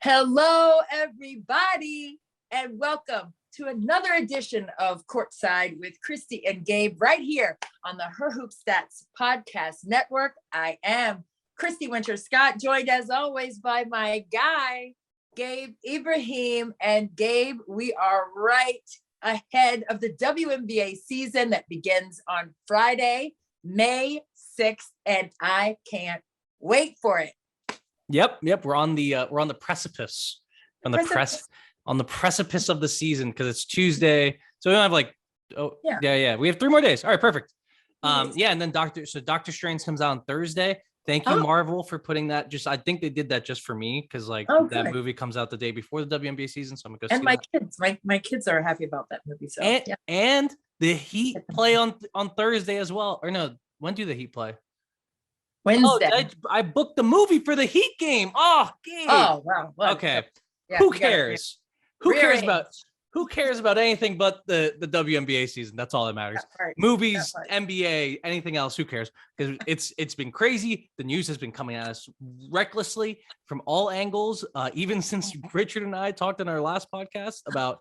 Hello, everybody, and welcome to another edition of Courtside with Christy and Gabe right here on the Her Hoop Stats podcast network. I am Christy Winter-Scott, joined as always by my guy, Gabe Ibrahim. And Gabe, we are right ahead of the WNBA season that begins on Friday, May 6th, and I can't wait for it. Yep. We're on the precipice, on the precipice of the season because it's Tuesday, so we don't have we have 3 more days. All right, perfect. And then Doctor Strange comes out on Thursday. Thank you, Marvel, for putting that. I think they did that just for me because that movie comes out the day before the WNBA season, so I'm gonna go see kids, my kids are happy about that movie. So and the Heat play on Thursday as well. Or no, when do the Heat play? Wednesday. Oh, I booked the movie for the Heat game. Oh, Gabe. Oh, wow. Well, okay. Yeah, Who cares? Who cares about anything but the WNBA season? That's all that matters. Movies, NBA, anything else, who cares? Because it's been crazy. The news has been coming at us recklessly from all angles. Even since Richard and I talked in our last podcast about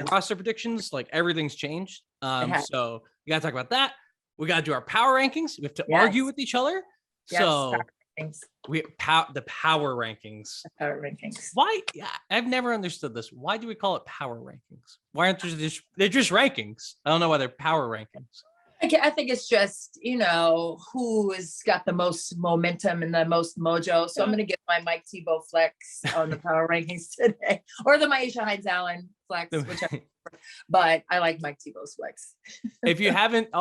roster predictions, like everything's changed. So we gotta talk about that. We gotta do our power rankings. We have to argue with each other. Yes, so the power rankings. The power rankings. Why? Yeah, I've never understood this. Why do we call it power rankings? Why aren't they're just rankings? I don't know why they're power rankings. I think it's just, who has got the most momentum and the most mojo. So I'm going to give my Mike Tebow flex on the power rankings today, or the Maisha Hines-Allen flex, whichever. But I like Mike Tebow's flex. If you haven't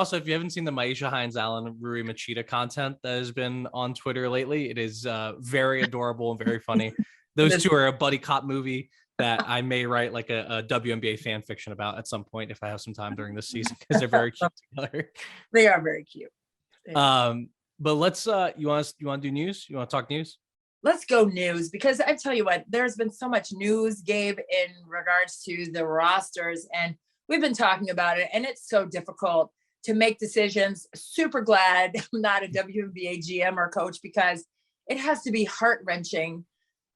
seen the Maisha Hines-Allen Rui Machida content that has been on Twitter lately, it is very adorable and very funny. Those two are a buddy cop movie that I may write like a WNBA fan fiction about at some point if I have some time during this season, because they're very cute together. They are very cute. But let's you want to do news? You want to talk news? Let's go news, because I tell you what, there's been so much news, Gabe, in regards to the rosters, and we've been talking about it, and it's so difficult to make decisions. Super glad I'm not a WNBA GM or coach, because it has to be heart-wrenching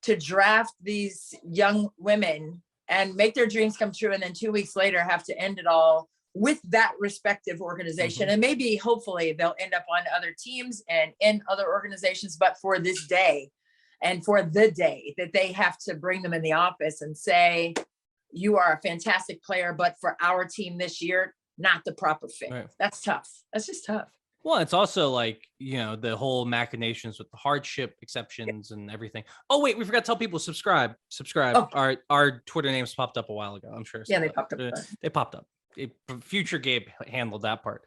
to draft these young women and make their dreams come true, and then 2 weeks later have to end it all with that respective organization. And maybe, hopefully, they'll end up on other teams and in other organizations, but for this day, and for the day that they have to bring them in the office and say, you are a fantastic player, but for our team this year, not the proper fit. Right. That's tough. That's just tough. Well, it's also the whole machinations with the hardship exceptions and everything. Oh, wait, we forgot to tell people, subscribe. Oh. Our Twitter names popped up a while ago, I'm sure. Yeah, they popped up. They popped up. Future Gabe handled that part.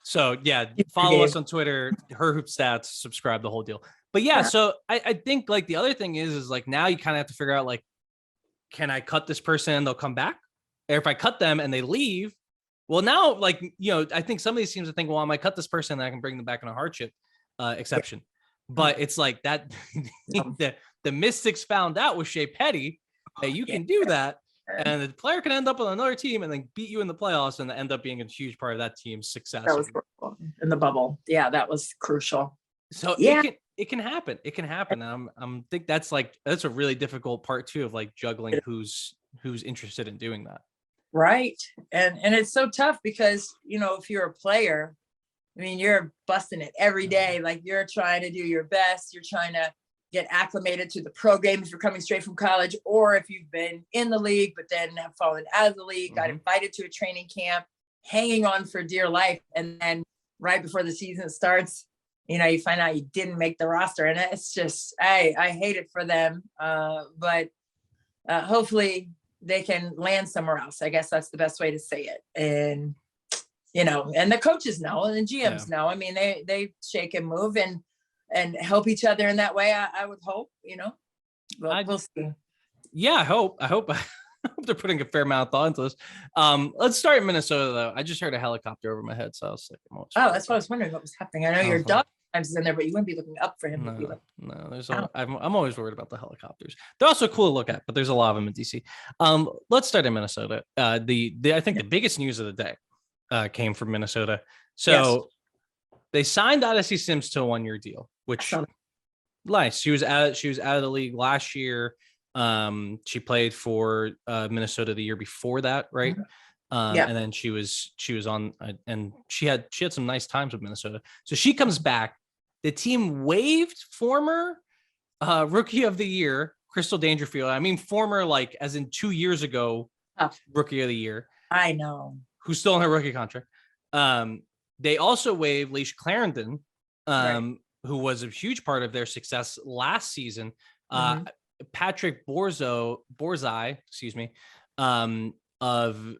So yeah, follow us on Twitter, Her Hoop Stats, subscribe, the whole deal. But yeah, so I think the other thing is now you kind of have to figure out can I cut this person and they'll come back? Or if I cut them and they leave, well, now I think some of these teams are thinking, well, I might cut this person and I can bring them back on a hardship exception. But it's like that the Mystics found out with Shea Petty that you can do that. And the player can end up on another team and then beat you in the playoffs and end up being a huge part of that team's success. That was crucial in the bubble. Yeah, that was crucial. So it can happen. It can happen. I'm think that's a really difficult part too of juggling who's interested in doing that. Right. And it's so tough because, if you're a player, you're busting it every day. You're trying to do your best. You're trying to get acclimated to the pro game if you're coming straight from college, or if you've been in the league, but then have fallen out of the league, got invited to a training camp, hanging on for dear life. And then right before the season starts, you find out you didn't make the roster. And it's just, I hate it for them. But hopefully they can land somewhere else. I guess that's the best way to say it. And, and the coaches know, and the GMs know. They shake and move and help each other in that way. I would hope, we'll see. Yeah, I hope they're putting a fair amount of thought into this. Let's start in Minnesota though. I just heard a helicopter over my head, so I was like, that's what I was wondering what was happening. I know your dog sometimes is in there, but you wouldn't be looking up for him. I'm always worried about the helicopters. They're also cool to look at, but there's a lot of them in DC. Let's start in Minnesota. I think the biggest news of the day came from Minnesota. So they signed Odyssey Sims to a 1-year deal, which Nice. She was out of the league last year. She played for Minnesota the year before that, right? Yeah. And then she was on, and she had some nice times with Minnesota. So she comes back. The team waived former rookie of the year, Crystal Dangerfield. I mean, former, like as in 2 years ago, rookie of the year. I know. Who's still in her rookie contract. They also waived Leash Clarendon, who was a huge part of their success last season. Patrick Borzai, excuse me, of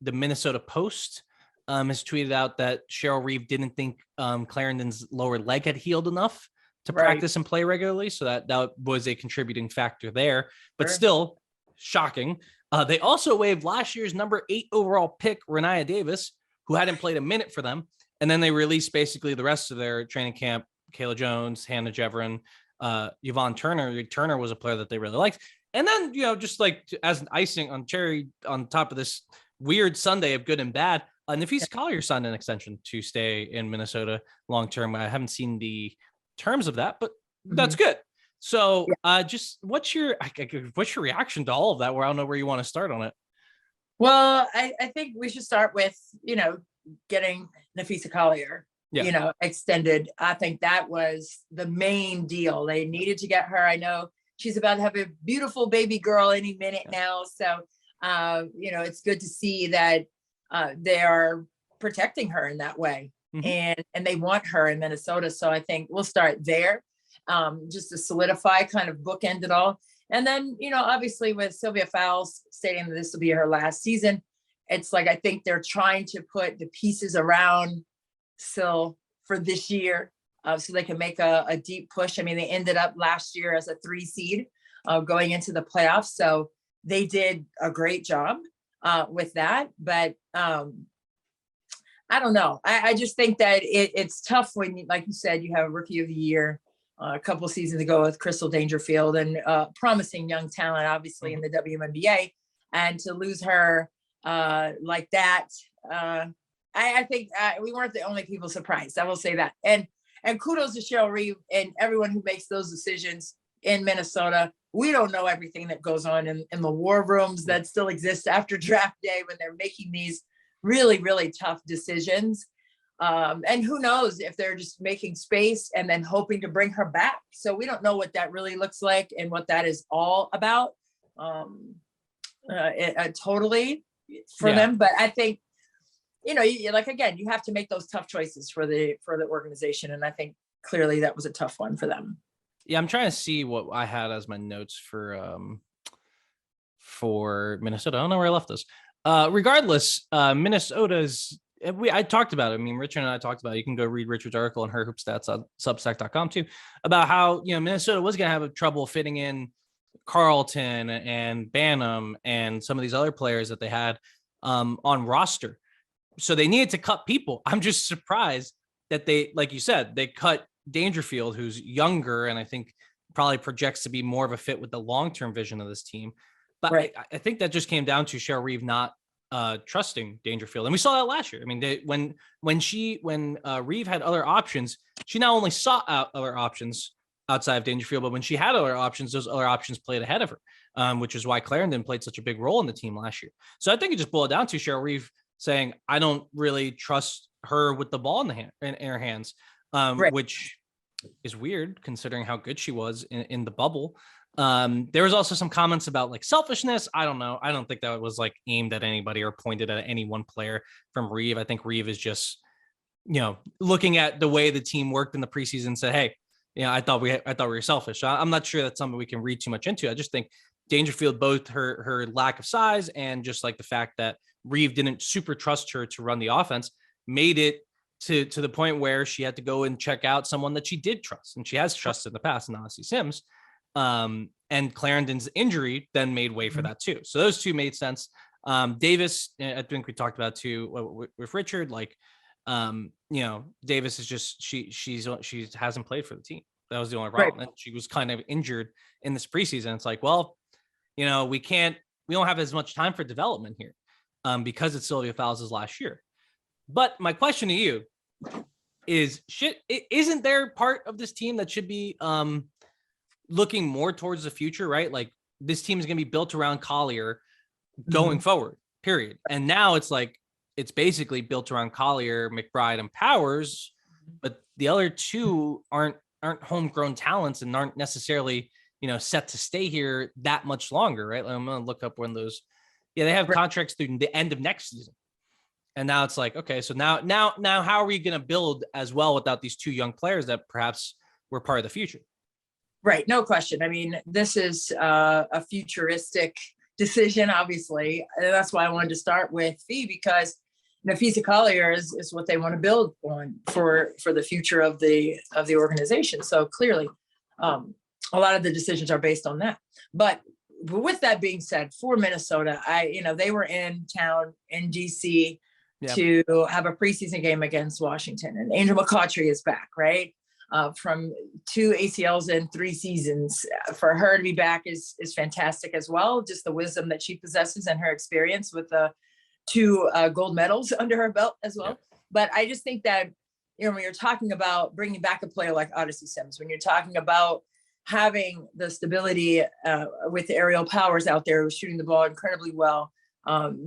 the Minnesota Post, has tweeted out that Cheryl Reeve didn't think Clarendon's lower leg had healed enough to practice and play regularly. So that was a contributing factor there, but still shocking. They also waived last year's number 8 overall pick, Renaya Davis, who hadn't played a minute for them. And then they released basically the rest of their training camp. Kayla Jones, Hannah Jevrin, Yvonne Turner. Turner was a player that they really liked. And then, just like as an icing on cherry on top of this weird Sunday of good and bad, Nafisa Collier signed an extension to stay in Minnesota long-term. I haven't seen the terms of that, but that's good. So just what's your reaction to all of that? Where I don't know where you want to start on it. Well, I think we should start with, getting Nafisa Collier, extended. I think that was the main deal. They needed to get her. I know she's about to have a beautiful baby girl any minute now. So, it's good to see that they are protecting her in that way. And they want her in Minnesota. So I think we'll start there, just to solidify, kind of bookend it all. And then, obviously with Sylvia Fowles stating that this will be her last season, it's like, I think they're trying to put the pieces around Syl for this year, so they can make a deep push. I mean, they ended up last year as a 3 seed going into the playoffs. So they did a great job with that. But I don't know. I just think that it's tough when, like you said, you have a rookie of the year a couple of seasons ago with Crystal Dangerfield and promising young talent, obviously in the WNBA, and to lose her like that. I think we weren't the only people surprised. I will say that. And kudos to Cheryl Reeve and everyone who makes those decisions in Minnesota. We don't know everything that goes on in the war rooms that still exist after draft day when they're making these really, really tough decisions. And who knows if they're just making space and then hoping to bring her back. So we don't know what that really looks like and what that is all about totally for them. But I think, again, you have to make those tough choices for the organization. And I think clearly that was a tough one for them. Yeah, I'm trying to see what I had as my notes for Minnesota. I don't know where I left this. Regardless, Minnesota's, I talked about it. I mean, Richard and I talked about it. You can go read Richard's article on her hoop stats on substack.com too, about how, Minnesota was going to have trouble fitting in Carlton and Banham and some of these other players that they had on roster. So they needed to cut people. I'm just surprised that they, like you said, they cut Dangerfield, who's younger and I think probably projects to be more of a fit with the long-term vision of this team. But I think that just came down to Cheryl Reeve not trusting Dangerfield. And we saw that last year. I mean, when Reeve had other options, she not only sought out other options outside of Dangerfield, but when she had other options, those other options played ahead of her, which is why Clarendon played such a big role in the team last year. So I think it just boiled down to Cheryl Reeve saying, I don't really trust her with the ball in her hands, which is weird considering how good she was in the bubble. There was also some comments about like selfishness. I don't know. I don't think that was like aimed at anybody or pointed at any one player from Reeve. I think Reeve is just, looking at the way the team worked in the preseason and said, hey, I thought we were selfish. I'm not sure that's something we can read too much into. I just think Dangerfield, both her lack of size and just like the fact that Reeve didn't super trust her to run the offense, made it to the point where she had to go and check out someone that she did trust. And she has trusted in the past, and Odyssey Sims. And Clarendon's injury then made way for that too. So those two made sense. Davis, I think we talked about too with Richard, like, Davis is just, she hasn't played for the team. That was the only problem. And she was kind of injured in this preseason. It's like, well, we don't have as much time for development here because it's Sylvia Fowles' last year. But my question to you, is shit. Isn't there part of this team that should be looking more towards the future, right? Like this team is going to be built around Collier going forward, period. And now it's like, it's basically built around Collier, McBride, and Powers, but the other two aren't homegrown talents and aren't necessarily, set to stay here that much longer, right? Like, I'm going to look up when those, they have contracts through the end of next season. And now it's like, okay, so now, how are we going to build as well without these two young players that perhaps were part of the future? Right. No question. I mean, this is a futuristic decision, obviously. And that's why I wanted to start with Fee, because Nafisa Collier is what they want to build on for the future of the organization. So clearly, a lot of the decisions are based on that. But with that being said, for Minnesota, they were in town in DC to have a preseason game against Washington, and Angel McCautry is back, right? From 2 ACLs in 3 seasons. For her to be back is fantastic as well. Just the wisdom that she possesses and her experience with the 2 gold medals under her belt as well. Yeah. But I just think that, when you're talking about bringing back a player like Odyssey Sims, when you're talking about having the stability with the aerial powers out there, shooting the ball incredibly well,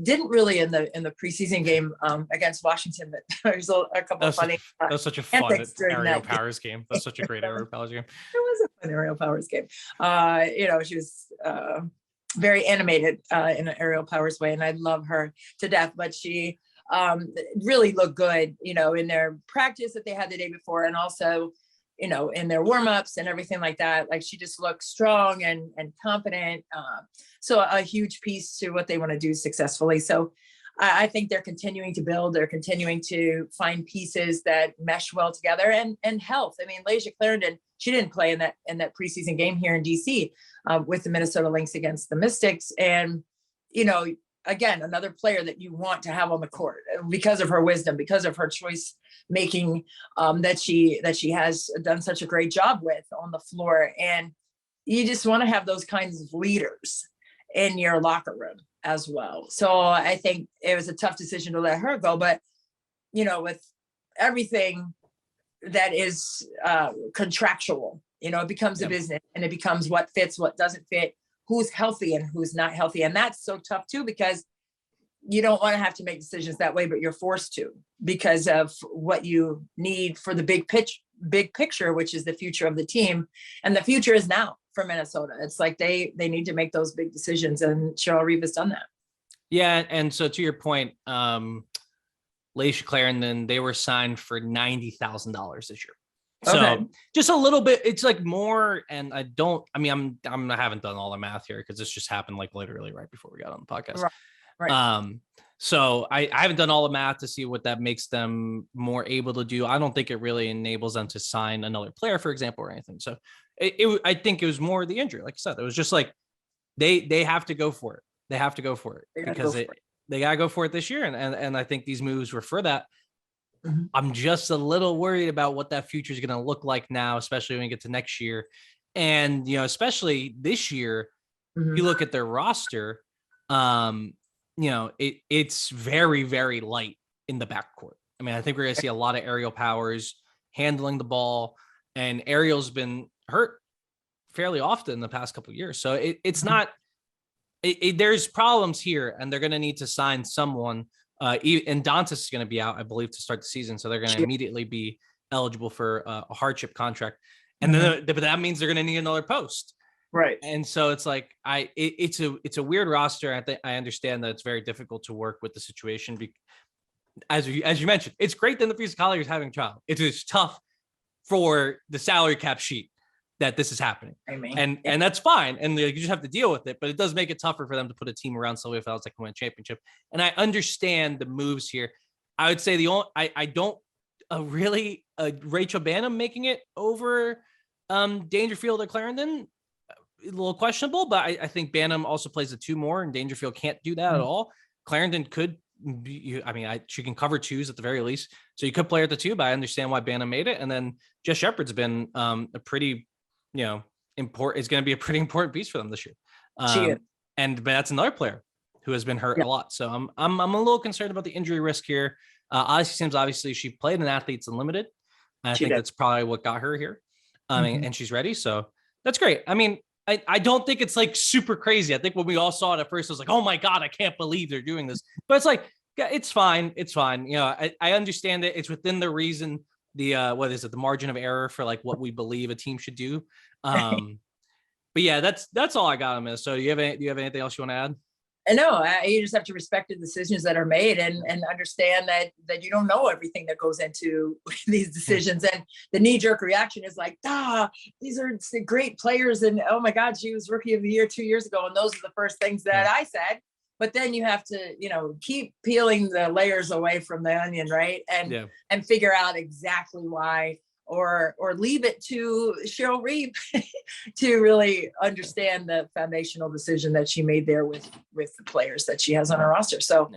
didn't really in the preseason game against Washington, but there's a couple of funny. That was such a fun aerial powers game. That's such a great aerial powers game. It was a fun aerial powers game. She was very animated in an aerial powers way, and I love her to death. But she really looked good, in their practice that they had the day before, and also, in their warm-ups and everything like that. Like, she just looked strong and confident. So a huge piece to what they want to do successfully. So I think they're continuing to build. They're continuing to find pieces that mesh well together, and health. I mean, Layshia Clarendon, she didn't play in that preseason game here in DC with the Minnesota Lynx against the Mystics. And, again, another player that you want to have on the court because of her wisdom, because of her choice making that she has done such a great job with on the floor. And you just want to have those kinds of leaders in your locker room as well. So I think it was a tough decision to let her go, but with everything that is contractual, it becomes a business, and it becomes what fits, what doesn't fit, who's healthy and who's not healthy. And that's so tough too, because you don't want to have to make decisions that way, but you're forced to because of what you need for the big picture, which is the future of the team. And the future is now for Minnesota. It's like they need to make those big decisions, and Cheryl Reeve has done that. Yeah. And so to your point, Layshia Clarendon, they were signed for $90,000 this year. So just a little bit, it's like more, and I haven't done all the math here because this just happened like literally right before we got on the podcast. Right. So I haven't done all the math to see what that makes them more able to do. I don't think it really enables them to sign another player, for example, or anything. So I think it was more the injury. Like I said, it was just like, they have to go for it. They have to go for it because they got to go for it this year. And I think these moves were for that. Mm-hmm. I'm just a little worried about what that future is going to look like now, especially when we get to next year. And, especially this year, you look at their roster, it's very, very light in the backcourt. I mean, I think we're going to see a lot of aerial powers handling the ball, and Ariel's been hurt fairly often in the past couple of years. So it's not, there's problems here, and they're going to need to sign someone. And Dantas is going to be out, I believe, to start the season. So they're going to immediately be eligible for a hardship contract. And then but that means they're going to need another post. Right. And so it's like, it's a weird roster. I understand that it's very difficult to work with the situation. As you mentioned, it's great that the Nafisa Collier is having a child. It's tough for the salary cap sheet that this is happening. And that's fine. And you just have to deal with it, but it does make it tougher for them to put a team around Sylvia Fowles that can win a championship. And I understand the moves here. I would say I don't really Rachel Banham making it over Dangerfield or Clarendon, a little questionable, but I think Banham also plays the 2 more, and Dangerfield can't do that at all. Clarendon could be, she can cover 2s at the very least. So you could play her at the 2, but I understand why Banham made it. And then Jess Shepard's been a pretty, important, is going to be a pretty important piece for them this year. But that's another player who has been hurt a lot. So I'm a little concerned about the injury risk here. Odyssey Sims, obviously she played in Athletes Unlimited. I think that's probably what got her here. And she's ready. So that's great. I mean, I don't think it's like super crazy. I think when we all saw it at first, it was like, oh my God, I can't believe they're doing this. But it's like, yeah, it's fine. It's fine. You know, I understand it. It's within the reason, what is it? The margin of error for like what we believe a team should do. But yeah, that's all I got on this. So do you have anything else you want to add? And no, you just have to respect the decisions that are made and understand that you don't know everything that goes into these decisions. And the knee-jerk reaction is like, these are great players. And oh my God, she was rookie of the year 2 years ago. And those are the first things that I said. But then you have to, keep peeling the layers away from the onion, right? And figure out exactly why, or leave it to Cheryl Reeve to really understand the foundational decision that she made there with the players that she has on her roster. So,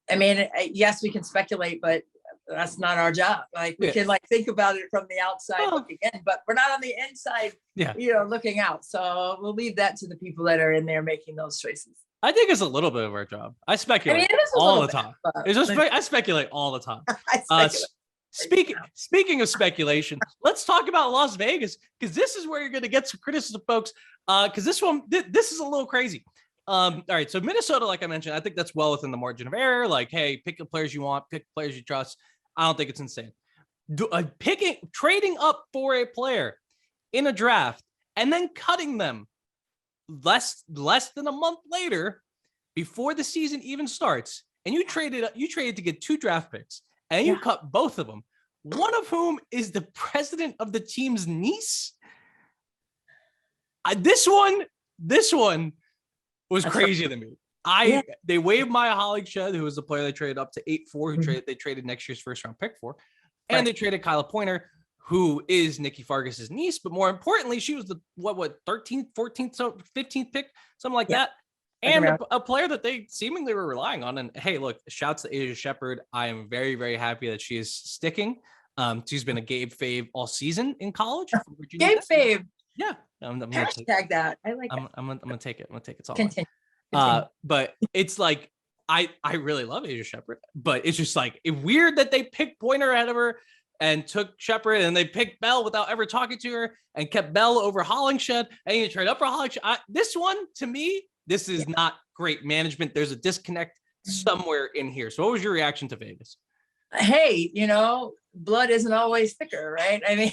I mean, yes, we can speculate, but that's not our job. Like we can think about it from the outside looking in, but we're not on the inside, looking out. So we'll leave that to the people that are in there making those choices. I think it's a little bit of our job. I speculate all the time. I speculate all the time. Speaking of speculation, let's talk about Las Vegas, because this is where you're going to get some criticism, folks. Because this is a little crazy. All right, so Minnesota, like I mentioned, I think that's well within the margin of error. Like, hey, pick the players you want, pick players you trust. I don't think it's insane. Trading up for a player in a draft and then cutting them less than a month later, before the season even starts, and you traded to get 2 draft picks. And you cut both of them, one of whom is the president of the team's niece. This one was crazy to me. They waived Maya Hollingshead, who was the player they traded up to 8-4, they traded next year's first round pick for, and they traded Kyla Pointer, who is Nikki Fargas's niece. But more importantly, she was the 13th, 14th, 15th pick, something like that. And a player that they seemingly were relying on. And hey, look, shouts to Asia Shepherd. I am very, very happy that she is sticking. She's been a Gabe fave all season in college. Gabe fave. Yeah. I'm gonna hashtag that. I like it. I'm gonna take it. It's all Continue. But it's like, I really love Asia Shepherd, but it's just like weird that they picked Pointer ahead of her and took Shepherd, and they picked Bell without ever talking to her and kept Bell over Hollingshead, and you trade up for Hollingshead. This one, to me, this is not great management. There's a disconnect somewhere in here. So what was your reaction to Vegas? Hey, blood isn't always thicker, right? I mean,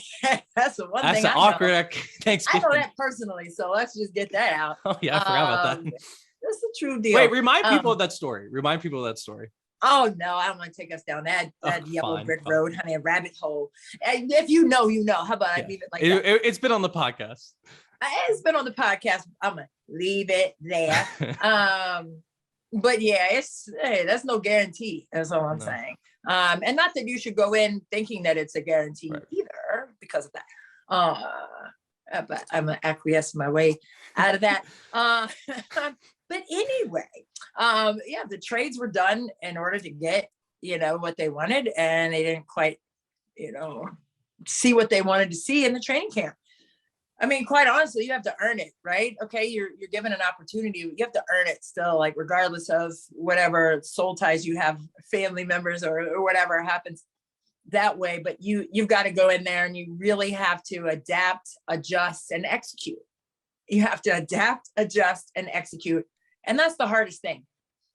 that's the one thing I awkward know. Thanksgiving. I know that personally, so let's just get that out. Oh yeah, I forgot about that. That's the true deal. Wait, remind people of that story. Oh no, I don't want to take us down that yellow brick road, honey, a rabbit hole. And if you know, How about I leave it like that? It's been on the podcast. It's been on the podcast. I'm gonna leave it there. But yeah, that's no guarantee. That's all I'm saying. And not that you should go in thinking that it's a guarantee either because of that. But I'm gonna acquiesce my way out of that. But anyway, the trades were done in order to get, what they wanted, and they didn't quite, see what they wanted to see in the training camp. I mean, quite honestly, you have to earn it, right? Okay, you're given an opportunity. You have to earn it still, like regardless of whatever soul ties you have, family members or whatever happens that way. But you've got to go in there and you really have to adapt, adjust, and execute. You have to adapt, adjust, and execute. And that's the hardest thing.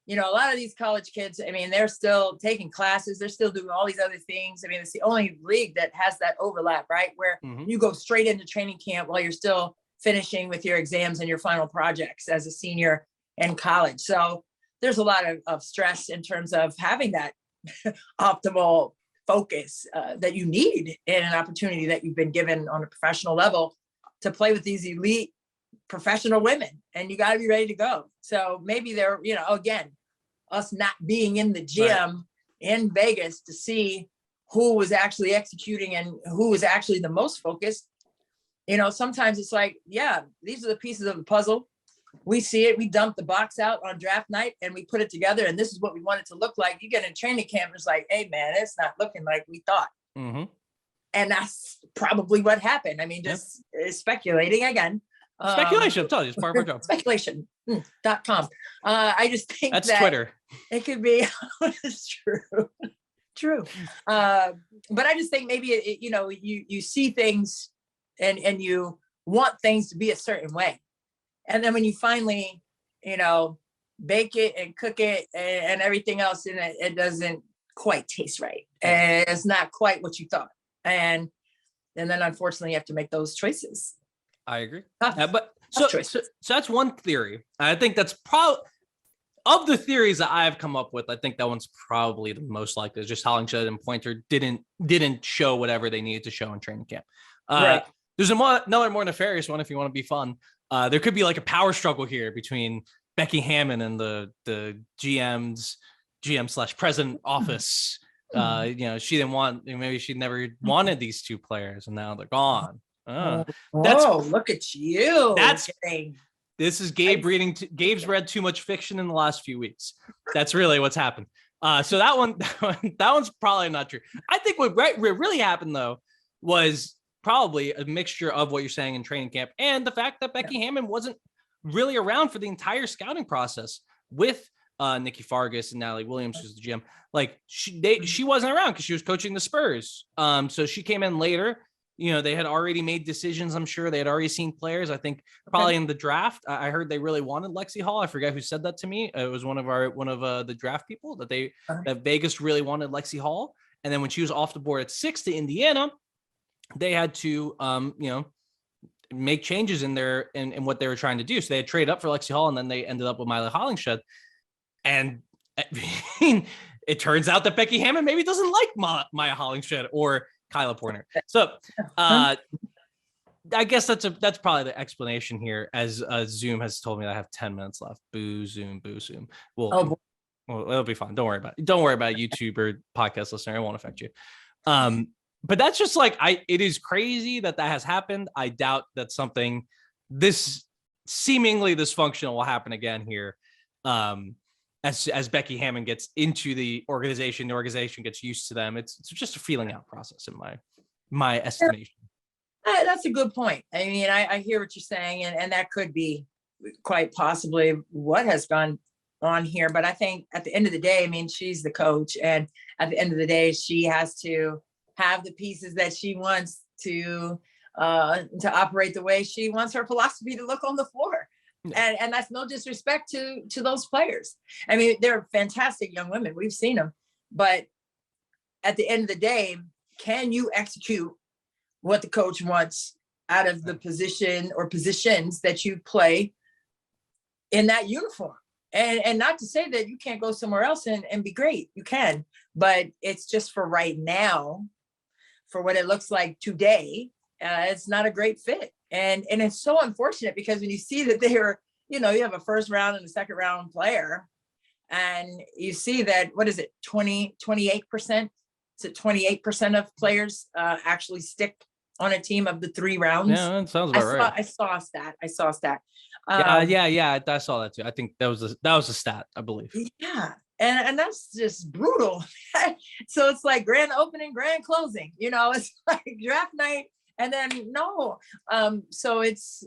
A lot of these college kids, I mean, they're still taking classes. They're still doing all these other things. I mean, it's the only league that has that overlap, right? Where you go straight into training camp while you're still finishing with your exams and your final projects as a senior in college. So there's a lot of stress in terms of having that optimal focus that you need in an opportunity that you've been given on a professional level to play with these elite professional women, and you got to be ready to go. So maybe they're, again, us not being in the gym in Vegas to see who was actually executing and who was actually the most focused. Sometimes it's like, these are the pieces of the puzzle. We see it. We dump the box out on draft night and we put it together, and this is what we want it to look like. You get in training camp, it's like, hey man, it's not looking like we thought. And that's probably what happened. I mean, just speculating again. Speculation, I'm telling you, it's part of our job. Speculation.com. I just think that's that Twitter. It could be. It's true. True. But I just think maybe, you see things and you want things to be a certain way. And then when you finally, bake it and cook it and everything else in it, it doesn't quite taste right. And it's not quite what you thought. And then unfortunately you have to make those choices. I agree. So that's one theory. I think that's probably, of the theories that I've come up with, I think that one's probably the most likely. It's just Hollingshead and Pointer didn't show whatever they needed to show in training camp. Right. There's another more nefarious one if you want to be fun. There could be like a power struggle here between Becky Hammon and the GM/president office. She didn't want, maybe she never wanted these two players and now they're gone. Look at you. This is Gabe reading. Gabe's read too much fiction in the last few weeks. That's really what's happened. So that one's probably not true. I think what really happened though was probably a mixture of what you're saying in training camp and the fact that Becky Hammon wasn't really around for the entire scouting process with Nikki Fargas and Natalie Williams, who's the GM. Like she wasn't around because she was coaching the Spurs. So she came in later. They had already made decisions. I'm sure they had already seen players. I think probably in the draft, I heard they really wanted Lexi Hall. I forget who said that to me. It was one of the draft people that Vegas really wanted Lexi Hall. And then when she was off the board at 6 to Indiana, they had to, make changes in what they were trying to do. So they had traded up for Lexi Hall and then they ended up with Miley Hollingshead. And it turns out that Becky Hammon maybe doesn't like Maya Hollingshead or Kyla Porter. So I guess that's probably the explanation here, as Zoom has told me that I have 10 minutes left. Boo Zoom. Well, it'll be fine. Don't worry about it. Don't worry about YouTube or podcast listener. It won't affect you. But that's just like, it is crazy that has happened. I doubt that something this seemingly dysfunctional will happen again here. As Becky Hammon gets into the organization gets used to them. It's just a feeling out process in my estimation. That's a good point. I mean, I hear what you're saying, and that could be quite possibly what has gone on here. But I think at the end of the day, I mean, she's the coach, and at the end of the day, she has to have the pieces that she wants to operate the way she wants her philosophy to look on the floor. And that's no disrespect to those players. I mean, they're fantastic young women. We've seen them. But at the end of the day, can you execute what the coach wants out of the position or positions that you play in that uniform? And not to say that you can't go somewhere else and be great. You can. But it's just for right now, for what it looks like today, it's not a great fit. And it's so unfortunate because when you see that they're, you have a first round and a second round player, and you see that, what is it, 28%? Is it 28% of players actually stick on a team of the 3 rounds? Yeah, that sounds about right. I saw a stat. I saw that too. I think that was a stat, I believe. Yeah. And that's just brutal. So it's like grand opening, grand closing, it's like draft night. And then no, so it's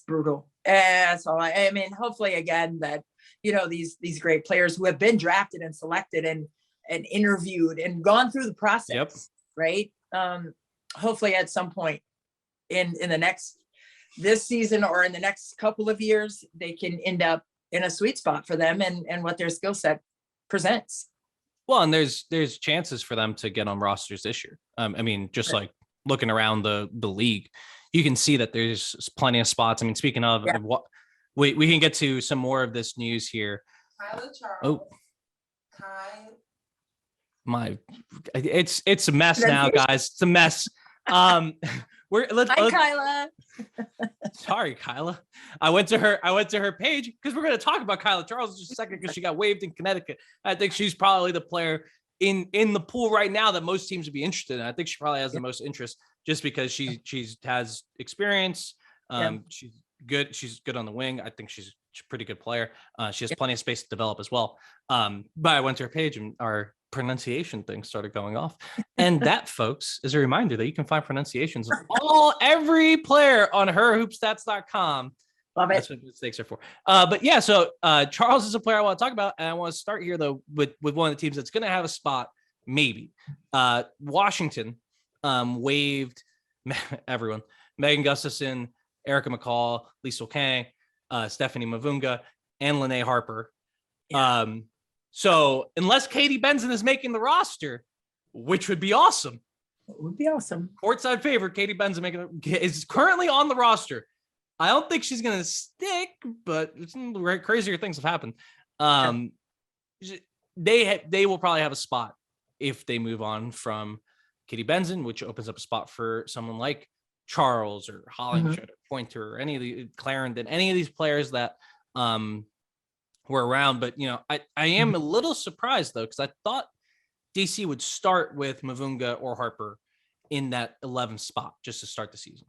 brutal. And that's all. I mean, hopefully again that these great players who have been drafted and selected and interviewed and gone through the process, yep. Right? Hopefully at some point in this season or in the next couple of years, they can end up in a sweet spot for them and what their skill set presents. Well, and there's chances for them to get on rosters this year. I mean, just like looking around the league, you can see that there's plenty of spots. I mean, speaking of what we can get to some more of this news here. Kyla Charles. It's a mess now, guys. It's a mess. Hi, Kyla. Sorry, Kyla. I went to her page because we're going to talk about Kyla Charles in just a second because she got waived in Connecticut. I think she's probably the player in the pool right now that most teams would be interested in. I think she probably has the most interest just because she has experience. She's good. She's good on the wing. I think she's a pretty good player. She has plenty of space to develop as well. But I went to her page and our pronunciation thing started going off. And that, folks, is a reminder that you can find pronunciations of every player on herhoopstats.com. Love it. That's what mistakes are for. But yeah, so Charles is a player I want to talk about. And I want to start here, though, with one of the teams that's going to have a spot maybe. Washington waived everyone: Megan Gustafson, Erica McCall, Lisa Kang, Stephanie Mavunga, and Lene Harper. Yeah. So unless Katie Benson is making the roster, which would be awesome. It would be awesome. Courtside favorite, Katie Benson is currently on the roster. I don't think she's going to stick, but crazier things have happened. They will probably have a spot if they move on from Katie Benson, which opens up a spot for someone like Charles or Hollingshead or Pointer or any of the Clarendon, any of these players that were around. But, I am a little surprised, though, because I thought DC would start with Mavunga or Harper in that 11th spot just to start the season.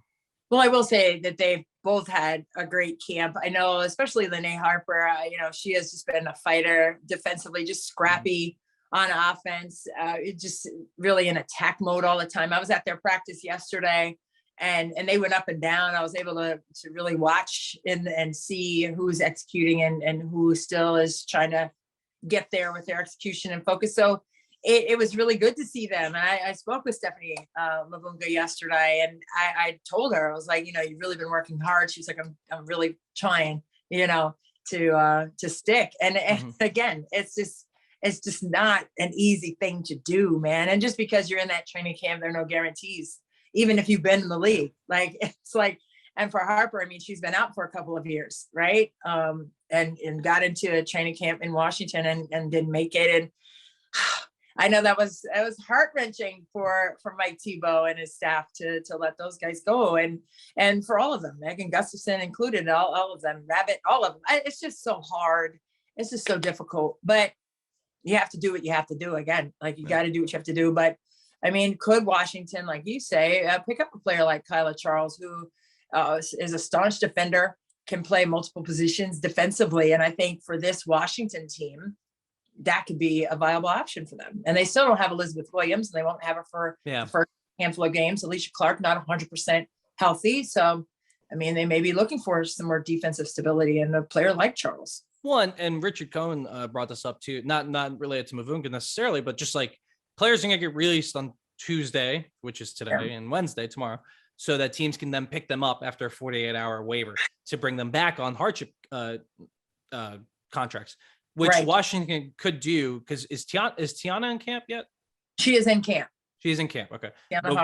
Well, I will say that they've both had a great camp. I know, especially Lene Harper, she has just been a fighter defensively, just scrappy on offense. Just really in attack mode all the time. I was at their practice yesterday and they went up and down. I was able to really watch and see who's executing and who still is trying to get there with their execution and focus. So it was really good to see them. And I spoke with Stephanie Mavunga yesterday, and I told her, I was like, you've really been working hard. She's like, I'm really trying, to stick. And again, it's just not an easy thing to do, man. And just because you're in that training camp, there are no guarantees, even if you've been in the league. Like, it's like, and for Harper, I mean, she's been out for a couple of years, right? And got into a training camp in Washington and didn't make it. And I know it was heart-wrenching for Mike Tebow and his staff to let those guys go, and for all of them, Megan Gustafson included, all of them, Rabbit, all of them. It's just so hard. It's just so difficult, but you have to do what you have to do. Again, like, you got to do what you have to do. But I mean, could Washington, like you say, pick up a player like Kyla Charles, who is a staunch defender, can play multiple positions defensively, and I think for this Washington team, that could be a viable option for them. And they still don't have Elizabeth Williams, and they won't have her for the first handful of games. Alicia Clark, not 100% healthy. So, I mean, they may be looking for some more defensive stability in a player like Charles. One, and Richard Cohen brought this up too, not related to Mavunga necessarily, but just like players are going to get released on Tuesday, which is today, and Wednesday, tomorrow, so that teams can then pick them up after a 48-hour waiver to bring them back on hardship contracts. Which Washington could do, because is Tiana in camp yet? She is in camp. She is in camp. Okay.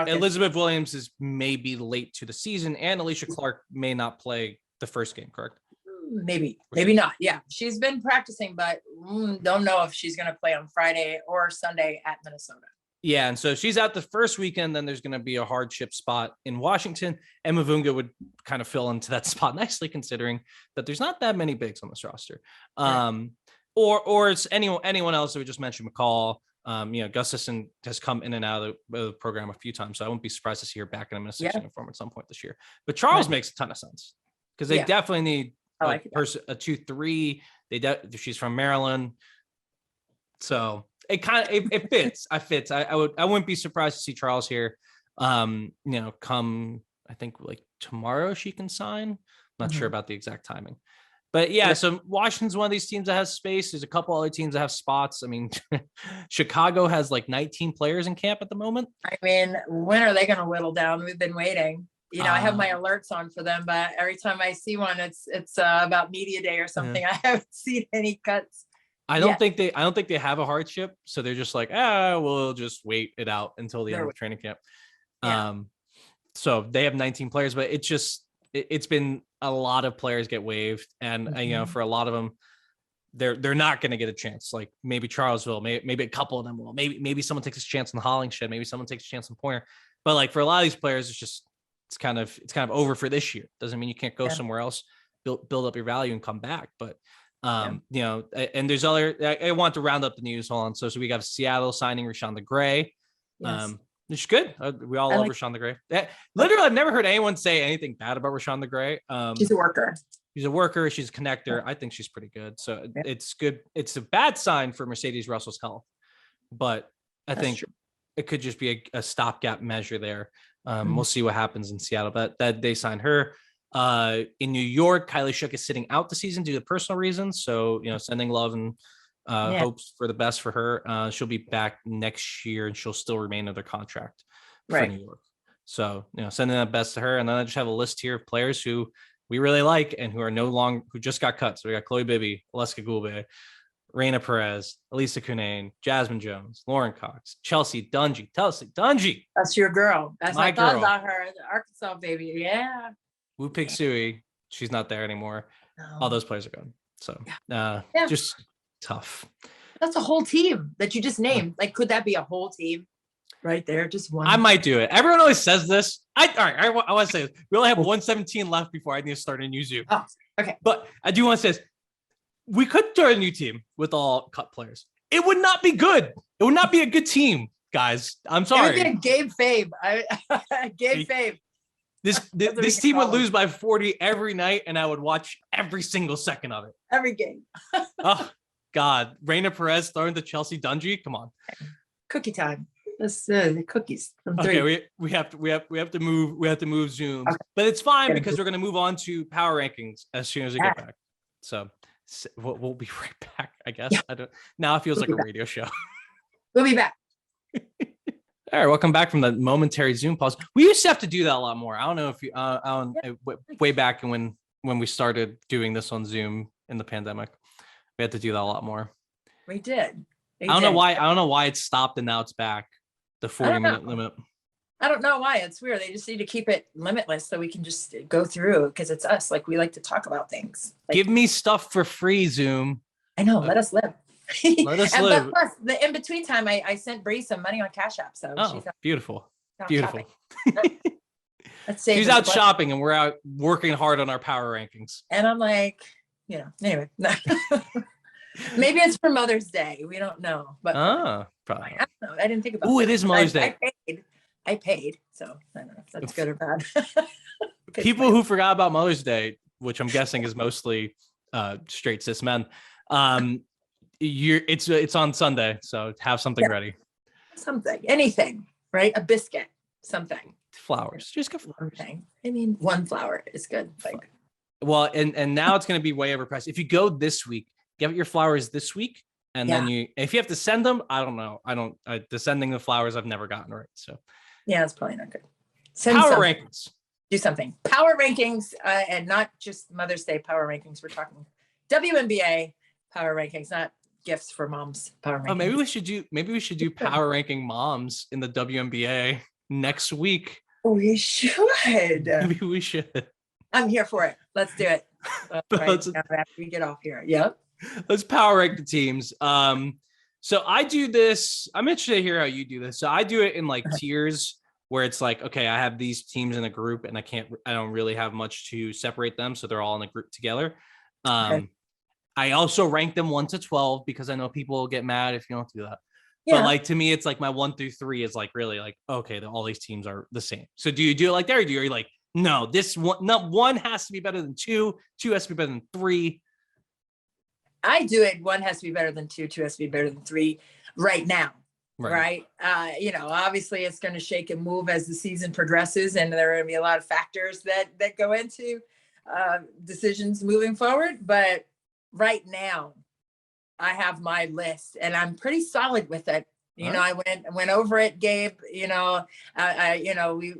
Elizabeth Williams is maybe late to the season, and Alicia Clark may not play the first game, correct? Maybe not. Yeah, she's been practicing, but don't know if she's going to play on Friday or Sunday at Minnesota. Yeah, and so she's out the first weekend. Then there's going to be a hardship spot in Washington, and Mavunga would kind of fill into that spot nicely, considering that there's not that many bigs on this roster. Or it's anyone else that we just mentioned, McCall. Gustafson has come in and out of the program a few times, so I wouldn't be surprised to see her back in a Minnesota uniform at some point this year. But Charles makes a ton of sense, because they definitely need a 2-3. She's from Maryland, so it fits. I wouldn't be surprised to see Charles here. Come, I think like tomorrow she can sign. Not sure about the exact timing. But so Washington's one of these teams that has space. There's a couple other teams that have spots. I mean, Chicago has like 19 players in camp at the moment. I mean, when are they going to whittle down? We've been waiting. I have my alerts on for them, but every time I see one, it's about media day or something. I haven't seen any cuts. I don't think they have a hardship, so they're just like, we'll just wait it out until the end of training camp. So they have 19 players, but it's been a lot of players get waived, and for a lot of them, they're not going to get a chance. Like maybe Charles will, maybe a couple of them will, maybe someone takes a chance on Hollingshead, maybe someone takes a chance on Pointer. But like for a lot of these players, it's kind of over for this year. Doesn't mean you can't go somewhere else, build up your value and come back. But and there's other. I want to round up the news. Hold on. So we got Seattle signing Rashonda Gray. It's good. We all love Rashonda Gray. Literally, I've never heard anyone say anything bad about Rashonda Gray. She's a worker. She's a worker. She's a connector. I think she's pretty good. So it's good. It's a bad sign for Mercedes Russell's health, but I think it could just be a stopgap measure there. We'll see what happens in Seattle, but that they signed her. In New York, Kylie Shook is sitting out the season due to personal reasons. So, sending love and Hopes for the best for her. She'll be back next year and she'll still remain under contract for New York. So, sending that best to her. And then I just have a list here of players who we really like and who just got cut. So we got Chloe Bibby, Aleska Gulbe, Reina Perez, Elisa Cunane, Jasmine Jones, Lauren Cox, Chelsea Dungy. That's your girl. That's my I thought girl. about her, the Arkansas baby. Yeah. Wu Pig Sui. She's not there anymore. No. All those players are gone. So just tough. That's a whole team that you just named. Like, could that be a whole team right there? Just one. I might do it. Everyone always says this. I want to say this. We only have 117 left before I need to start a new Zoom. Oh, okay. But I do want to say this. We could start a new team with all cut players. It would not be good. It would not be a good team, guys. I'm sorry. It would be a Gabe Fabe. Gabe Fabe. This team would lose by 40 every night, and I would watch every single second of it. Every game. Oh God, Reina Perez throwing to Chelsea Dungy. Come on. Cookie time. That's the cookies from 3. Okay, we have to move Zoom, but it's fine because we're gonna move on to power rankings as soon as we get back. So we'll be right back, I guess. Yeah. Now it feels like a radio show. We'll be back. All right, welcome back from the momentary Zoom pause. We used to have to do that a lot more. I don't know if you, way back when we started doing this on Zoom in the pandemic, we had to do that a lot more. We did. I don't know why it stopped and now it's back. The 40-minute limit. I don't know why. It's weird. They just need to keep it limitless so we can just go through because it's us. Like, we like to talk about things. Like, give me stuff for free, Zoom. I know. Let us live. Let us live. But plus, the in between time, I sent Bree some money on Cash App. So she's beautiful. She's out shopping and we're out working hard on our power rankings. And I'm like, anyway. Maybe it's for Mother's Day. We don't know. But probably. I don't know. I didn't think about it. Oh, it is Mother's Day. I paid. So I don't know if that's good or bad. People who forgot about Mother's Day, which I'm guessing is mostly straight cis men, it's on Sunday, so have something ready. Something, anything, right? A biscuit, something. Flowers, just go flowers. I mean, one flower is good. Like, well, and now it's going to be way overpriced. If you go this week, get your flowers this week, and then if you have to send them, I don't know. The sending the flowers I've never gotten right. So yeah, it's probably not good. Power rankings. Do something. Power rankings, and not just Mother's Day power rankings. We're talking WNBA power rankings, not gifts for moms power rankings. Oh, maybe we should do power ranking moms in the WNBA next week. We should. Maybe we should. I'm here for it. Let's do it. After we get off here. Yep. Let's power rank the teams. So I do this. I'm interested to hear how you do this. So I do it in like tiers where it's like, okay, I have these teams in a group and I don't really have much to separate them. So they're all in a group together. I also rank them 1 to 12 because I know people will get mad if you don't do that. Yeah. But like, to me, it's like my 1 through 3 is like really like, okay, all these teams are the same. So do you do it like that? Or are you like, no, this one has to be better than 2 has to be better than 3. I do it. 1 has to be better than 2 has to be better than 3 right now. Right. Obviously it's going to shake and move as the season progresses, and there are going to be a lot of factors that go into decisions moving forward. But right now I have my list and I'm pretty solid with it. I went over it, Gabe.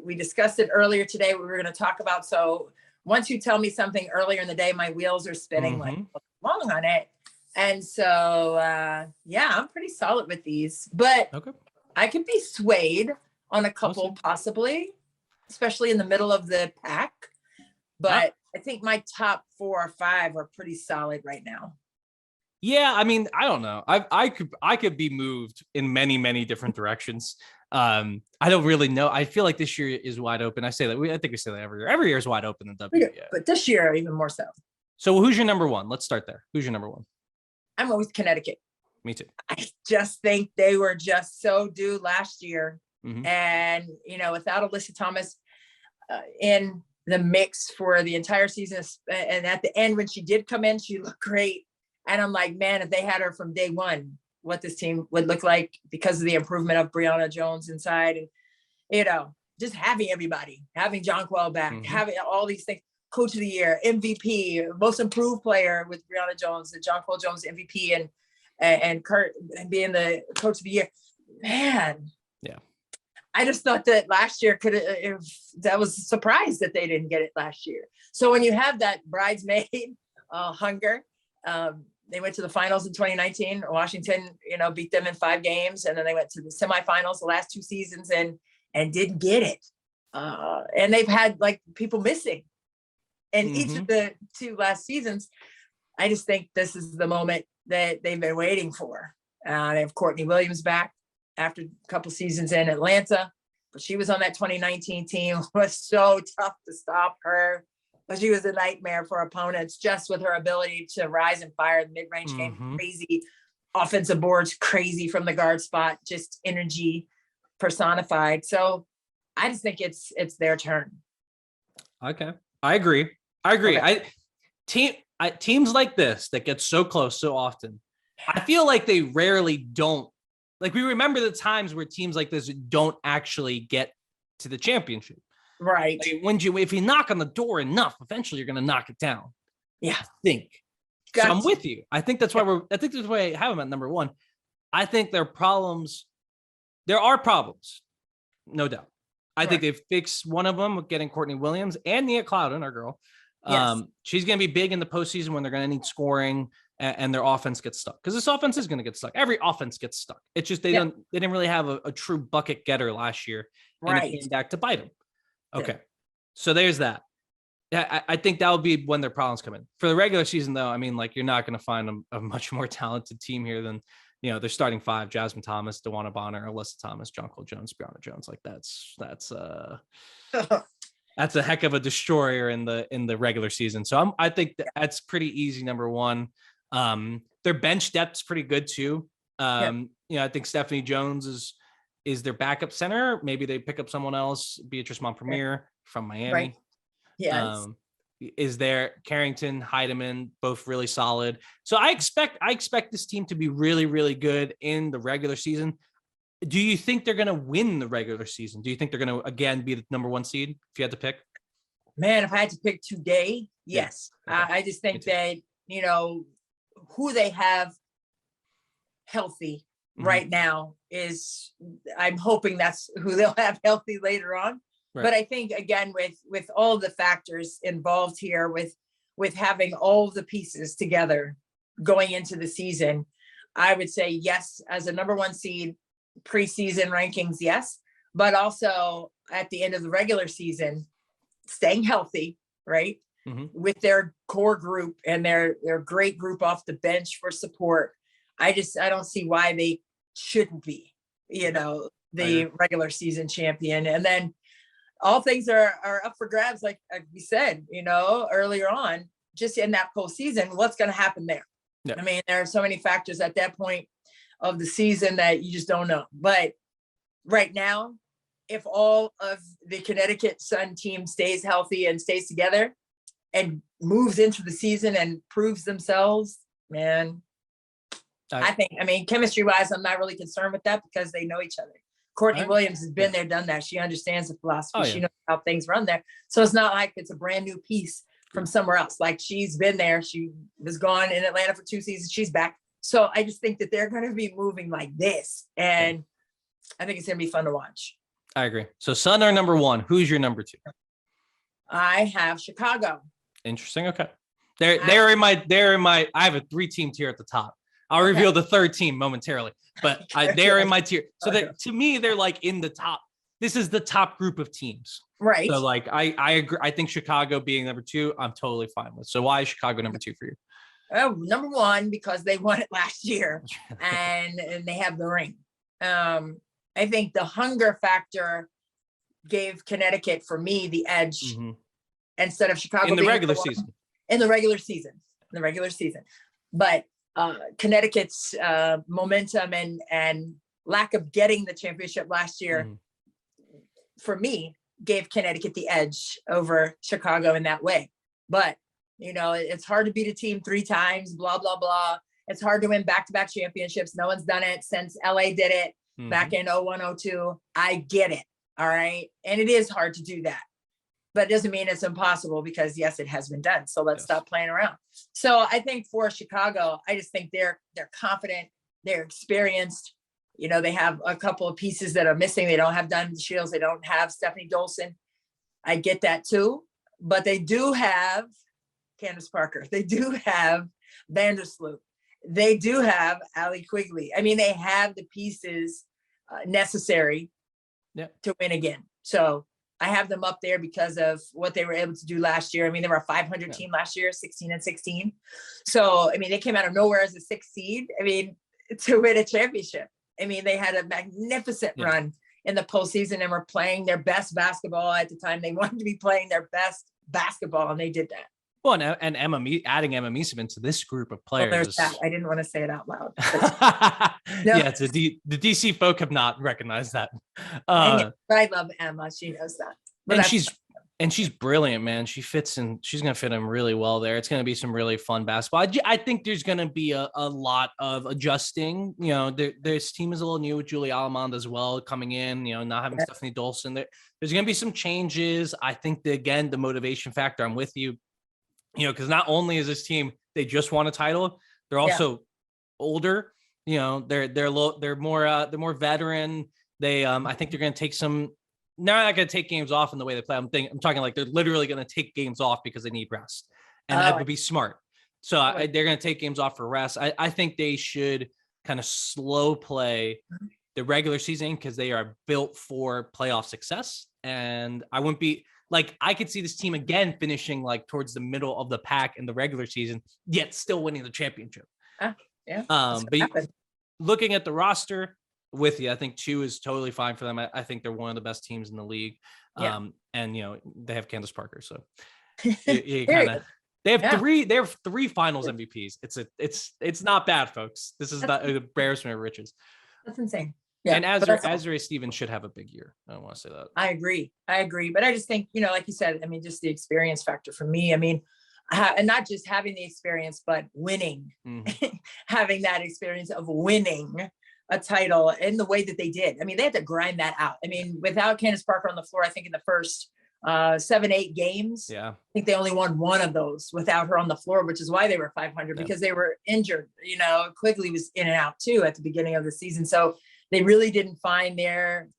We discussed it earlier today. We were going to talk about. So once you tell me something earlier in the day, my wheels are spinning like long on it. And so, I'm pretty solid with these, but I could be swayed on a couple possibly, especially in the middle of the pack. But I think my top 4 or 5 are pretty solid right now. Yeah, I mean, I don't know. I could be moved in many, many different directions. I don't really know. I feel like this year is wide open. I say that. I think we say that every year. Every year is wide open in WNBA. But this year even more so. So who's your number 1? Let's start there. Who's your number 1? I'm with Connecticut. Me too. I just think they were just so due last year. And, without Alyssa Thomas in the mix for the entire season. And at the end, when she did come in, she looked great. And I'm like, man, if they had her from day one, what this team would look like because of the improvement of Brianna Jones inside. And, just having everybody, having Jonquel back, having all these things. Coach of the year, MVP, most improved player with Brianna Jones, the Jonquel Jones MVP. and Kurt and being the coach of the year, man. Yeah. I just thought that last year that was surprised that they didn't get it last year. So when you have that bridesmaid hunger, they went to the finals in 2019. Washington, beat them in 5 games, and then they went to the semifinals the last 2 seasons and didn't get it. And they've had like people missing in each of the 2 last seasons. I just think this is the moment that they've been waiting for. They have Courtney Williams back after a couple seasons in Atlanta, but she was on that 2019 team. It was so tough to stop her, but she was a nightmare for opponents just with her ability to rise and fire. The mid-range game, crazy. Offensive boards, crazy from the guard spot, just energy personified. So I just think it's their turn. Okay. I agree. Okay. Teams like this that get so close so often, I feel like they rarely don't. Like, we remember the times where teams like this don't actually get to the championship. Right. Like, if you knock on the door enough, eventually you're going to knock it down. Yeah. I think. So I'm with you. I think that's why that's why I have them at number 1. I think there are problems, no doubt. I think they've fixed one of them with getting Courtney Williams and Nia Clouden, our girl. Yes. She's going to be big in the postseason when they're going to need scoring and their offense gets stuck, because this offense is going to get stuck. Every offense gets stuck. It's just they didn't really have a true bucket getter last year, and it came back to bite them. Okay, so there's that. Yeah, I think that will be when their problems come in. For the regular season, though, I mean, like, you're not going to find a much more talented team here than, they're starting 5: Jasmine Thomas, DeWanna Bonner, Alyssa Thomas, Jonquil Jones, Brianna Jones. Like, that's a heck of a destroyer in the regular season. So I think that's pretty easy. Number 1, their bench depth's pretty good too. I think Stephanie Jones is their backup center. Maybe they pick up someone else, Beatrice Montpremier from Miami. Right. Yes. Is there Carrington, Heidemann, both really solid. So I expect this team to be really, really good in the regular season. Do you think they're going to win the regular season? Do you think they're going to, again, be the number 1 seed if you had to pick? Man, if I had to pick today, yes. Yeah. Okay. I just think that, who they have healthy right now I'm hoping that's who they'll have healthy later on. Right. But I think, again, with all the factors involved here, with having all the pieces together going into the season, I would say yes, as a number 1 seed, preseason rankings, yes, but also at the end of the regular season, staying healthy, right? With their core group and their great group off the bench for support. I don't see why they shouldn't be, the regular season champion. And then all things are up for grabs, like we said, earlier on, just in that postseason, what's going to happen there? Yeah. I mean, there are so many factors at that point of the season that you just don't know. But right now, if all of the Connecticut Sun team stays healthy and stays together and moves into the season and proves themselves, man, I think, chemistry wise, I'm not really concerned with that because they know each other. Courtney Williams has been there, done that. She understands the philosophy. She knows how things run there. So it's not like it's a brand new piece from somewhere else. Like, she's been there. She was gone in Atlanta for 2 seasons. She's back. So I just think that they're going to be moving like this. And I think it's going to be fun to watch. I agree. So Sun are number 1. Who's your number 2? I have Chicago. Interesting. Okay. They're in my, I have a 3-team tier at the top. I'll reveal the 3rd team momentarily, but they're in my tier. So that, to me, they're like in the top. This is the top group of teams. Right. So like, I agree. I think Chicago being number 2, I'm totally fine with. So why is Chicago number 2 for you? Oh, number 1, because they won it last year and they have the ring. I think the hunger factor gave Connecticut, for me, the edge instead of Chicago in the regular season. In the regular season. But Connecticut's momentum and lack of getting the championship last year, for me, gave Connecticut the edge over Chicago in that way. But, it's hard to beat a team 3 times, blah, blah, blah. It's hard to win back-to-back championships. No one's done it since LA did it back in 01, 02. I get it. All right. And it is hard to do that. but it doesn't mean it's impossible, because yes, it has been done. So let's Yes. stop playing around. So I think for Chicago, I just think they're confident, they're experienced. You know, they have a couple of pieces that are missing. They don't have Diamond Shields. They don't have Stephanie Dolson. I get that too, but they do have Candace Parker. They do have Vandersloot. They do have Allie Quigley. I mean, they have the pieces necessary to win again. So I have them up there because of what they were able to do last year. I mean, they were a 500 team last year, 16-16. So, I mean, they came out of nowhere as a 6th seed. I mean, to win a championship. I mean, they had a magnificent run in the postseason and were playing their best basketball at the time. They wanted to be playing their best basketball, and they did that. Well, and adding Emma Meesseman to this group of players. Well, there's that. I didn't want to say it out loud. Yeah, the DC folk have not recognized that. But I love Emma. She knows that. But she's brilliant, man. She fits in. She's going to fit in really well there. It's going to be some really fun basketball. I think there's going to be a lot of adjusting. You know, this team is a little new with Julie Allemande as well coming in, you know, not having Stephanie Dolson. There's going to be some changes. I think the motivation factor, I'm with you, you know, because not only is this team, they just won a title, they're also older. You know, they're more veteran. I think they're going to take some. They're not going to take games off in the way they play. I'm talking like they're literally going to take games off because they need rest, and that would be smart. So they're going to take games off for rest. I think they should kind of slow play the regular season because they are built for playoff success. And I wouldn't be like, I could see this team again finishing like towards the middle of the pack in the regular season, yet still winning the championship. But looking at the roster with you, I think 2 is totally fine for them. I think they're one of the best teams in the league. And you know, they have Candace Parker. So they have 3 finals MVPs. It's not bad, folks. This is not the embarrassment of riches. That's insane. Yeah, and Azurá Stevens should have a big year. I don't want to say that. I agree. But I just think, you know, like you said, I mean, just the experience factor for me. I mean, and not just having the experience, but winning, having that experience of winning a title in the way that they did. I mean, they had to grind that out. I mean, without Candace Parker on the floor, I think in the first 7-8 games, I think they only won 1 of those without her on the floor, which is why they were 500 because they were injured. You know, Quigley was in and out too at the beginning of the season. So they really didn't find their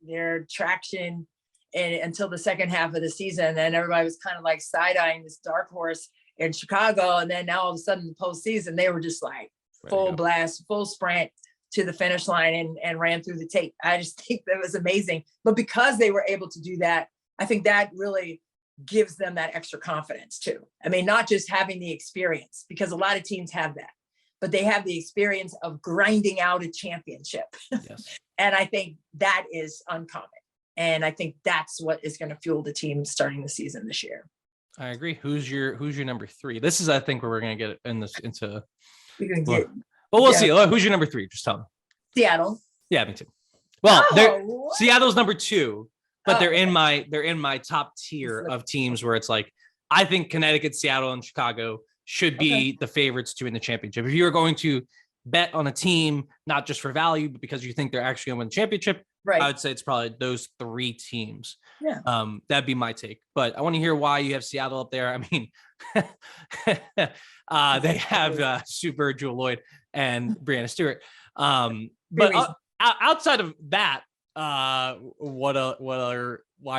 traction until the second half of the season. And everybody was kind of like side-eyeing this dark horse in Chicago. And then now all of a sudden, the postseason, they were just like full blast, full sprint to the finish line and ran through the tape. I just think that was amazing. But because they were able to do that, I think that really gives them that extra confidence too. I mean, not just having the experience, because a lot of teams have that, but they have the experience of grinding out a championship. And I think that is uncommon. And I think that's what is going to fuel the team starting the season this year. I agree. Who's your number 3? This is, I think, where we're going to get into. We're going to get. Well, we'll see. Who's your number 3? Just tell me. Seattle. Yeah, me too. Well, Seattle's number 2, but they're in my top tier of teams where it's like, I think Connecticut, Seattle, and Chicago should be the favorites to win the championship. If you're going to bet on a team, not just for value, but because you think they're actually going to win the championship, I would say it's probably those 3 teams. That'd be my take. But I want to hear why you have Seattle up there. I mean, they have Super Jewel Lloyd and Brianna Stewart. But outside of that, why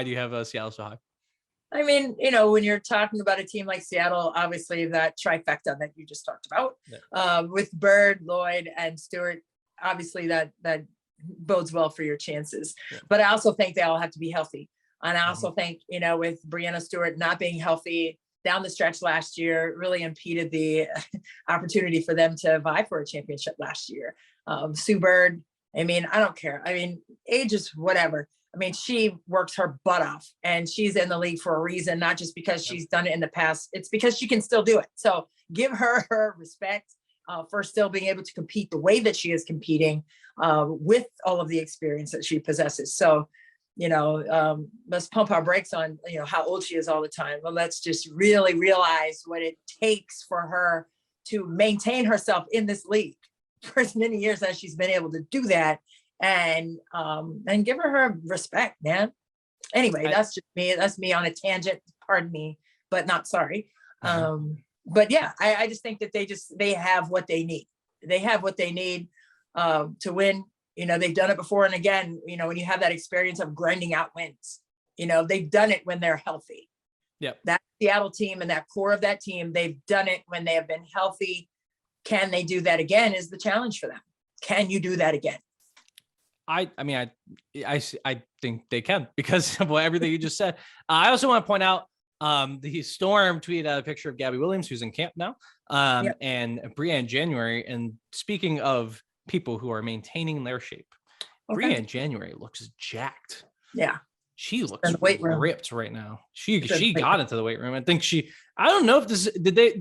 do you have Seattle so high? I mean, you know, when you're talking about a team like Seattle, obviously that trifecta that you just talked about with Bird, Lloyd, and Stewart, obviously that bodes well for your chances. But I also think they all have to be healthy. And I also think, you know, with Brianna Stewart not being healthy down the stretch last year, really impeded the opportunity for them to vie for a championship last year. Sue Bird, I mean, I don't care. I mean, age is whatever. I mean, she works her butt off and she's in the league for a reason, not just because she's done it in the past. It's because she can still do it. So give her her respect for still being able to compete the way that she is competing with all of the experience that she possesses. So, you know, let's pump our brakes on, you know, how old she is all the time. But let's just really realize what it takes for her to maintain herself in this league for as many years as she's been able to do that. And give her respect, man. Anyway, that's just me. That's me on a tangent. pardon me, but not sorry. But yeah, I just think that they have what they need. They have what they need to win. You know, they've done it before. And again, you know, when you have that experience of grinding out wins, you know, they've done it when they're healthy. Yep. That Seattle team and that core of that team, they've done it when they have been healthy. Can they do that again is the challenge for them. Can you do that again? I mean, I think they can because of everything you just said. I also want to point out the Storm tweeted out a picture of Gabby Williams, who's in camp now, and Brianne January. And speaking of people who are maintaining their shape, Brianne January looks jacked. Yeah. She looks ripped right now. She got into the weight room. I think I don't know if this,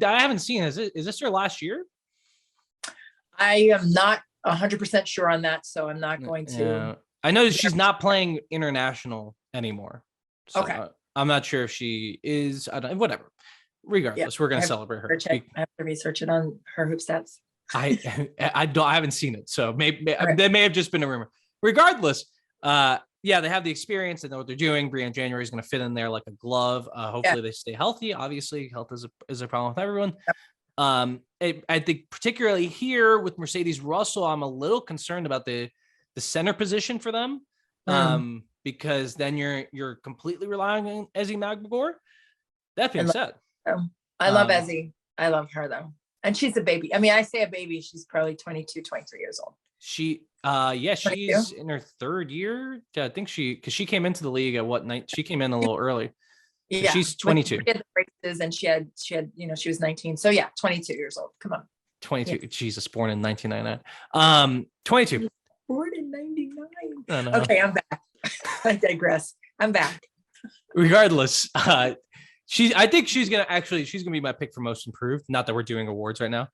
I haven't seen, is this her last year? I am not 100% sure on that. So I'm not going to. Yeah. I know she's not playing international anymore. So I'm not sure if she is. I don't, whatever. Regardless, we're going to celebrate her. I have to research it on her hoop stats. I haven't seen it. So maybe they may have just been a rumor. Regardless, yeah, they have the experience. They know what they're doing. Brianne January is going to fit in there like a glove. Hopefully they stay healthy. Obviously, health is a problem with everyone. I think particularly here with Mercedes Russell, I'm a little concerned about the center position for them, because then you're completely relying on Ezzy Magbagor. That being said, I love Ezzy. I love her though, and she's a baby. I mean, I say a baby. She's probably 22, 23 years old. She's in her third year. I think because she came into the league at what night? She came in a little early. Yeah, she's 22. She had the braces and she had, she was 19. So yeah, 22 years old. Come on. 22. Yeah. Jesus, born in 1999. 22. Born in 99. Okay, I'm back. I digress. I'm back. Regardless, I think she's gonna be my pick for most improved. Not that we're doing awards right now.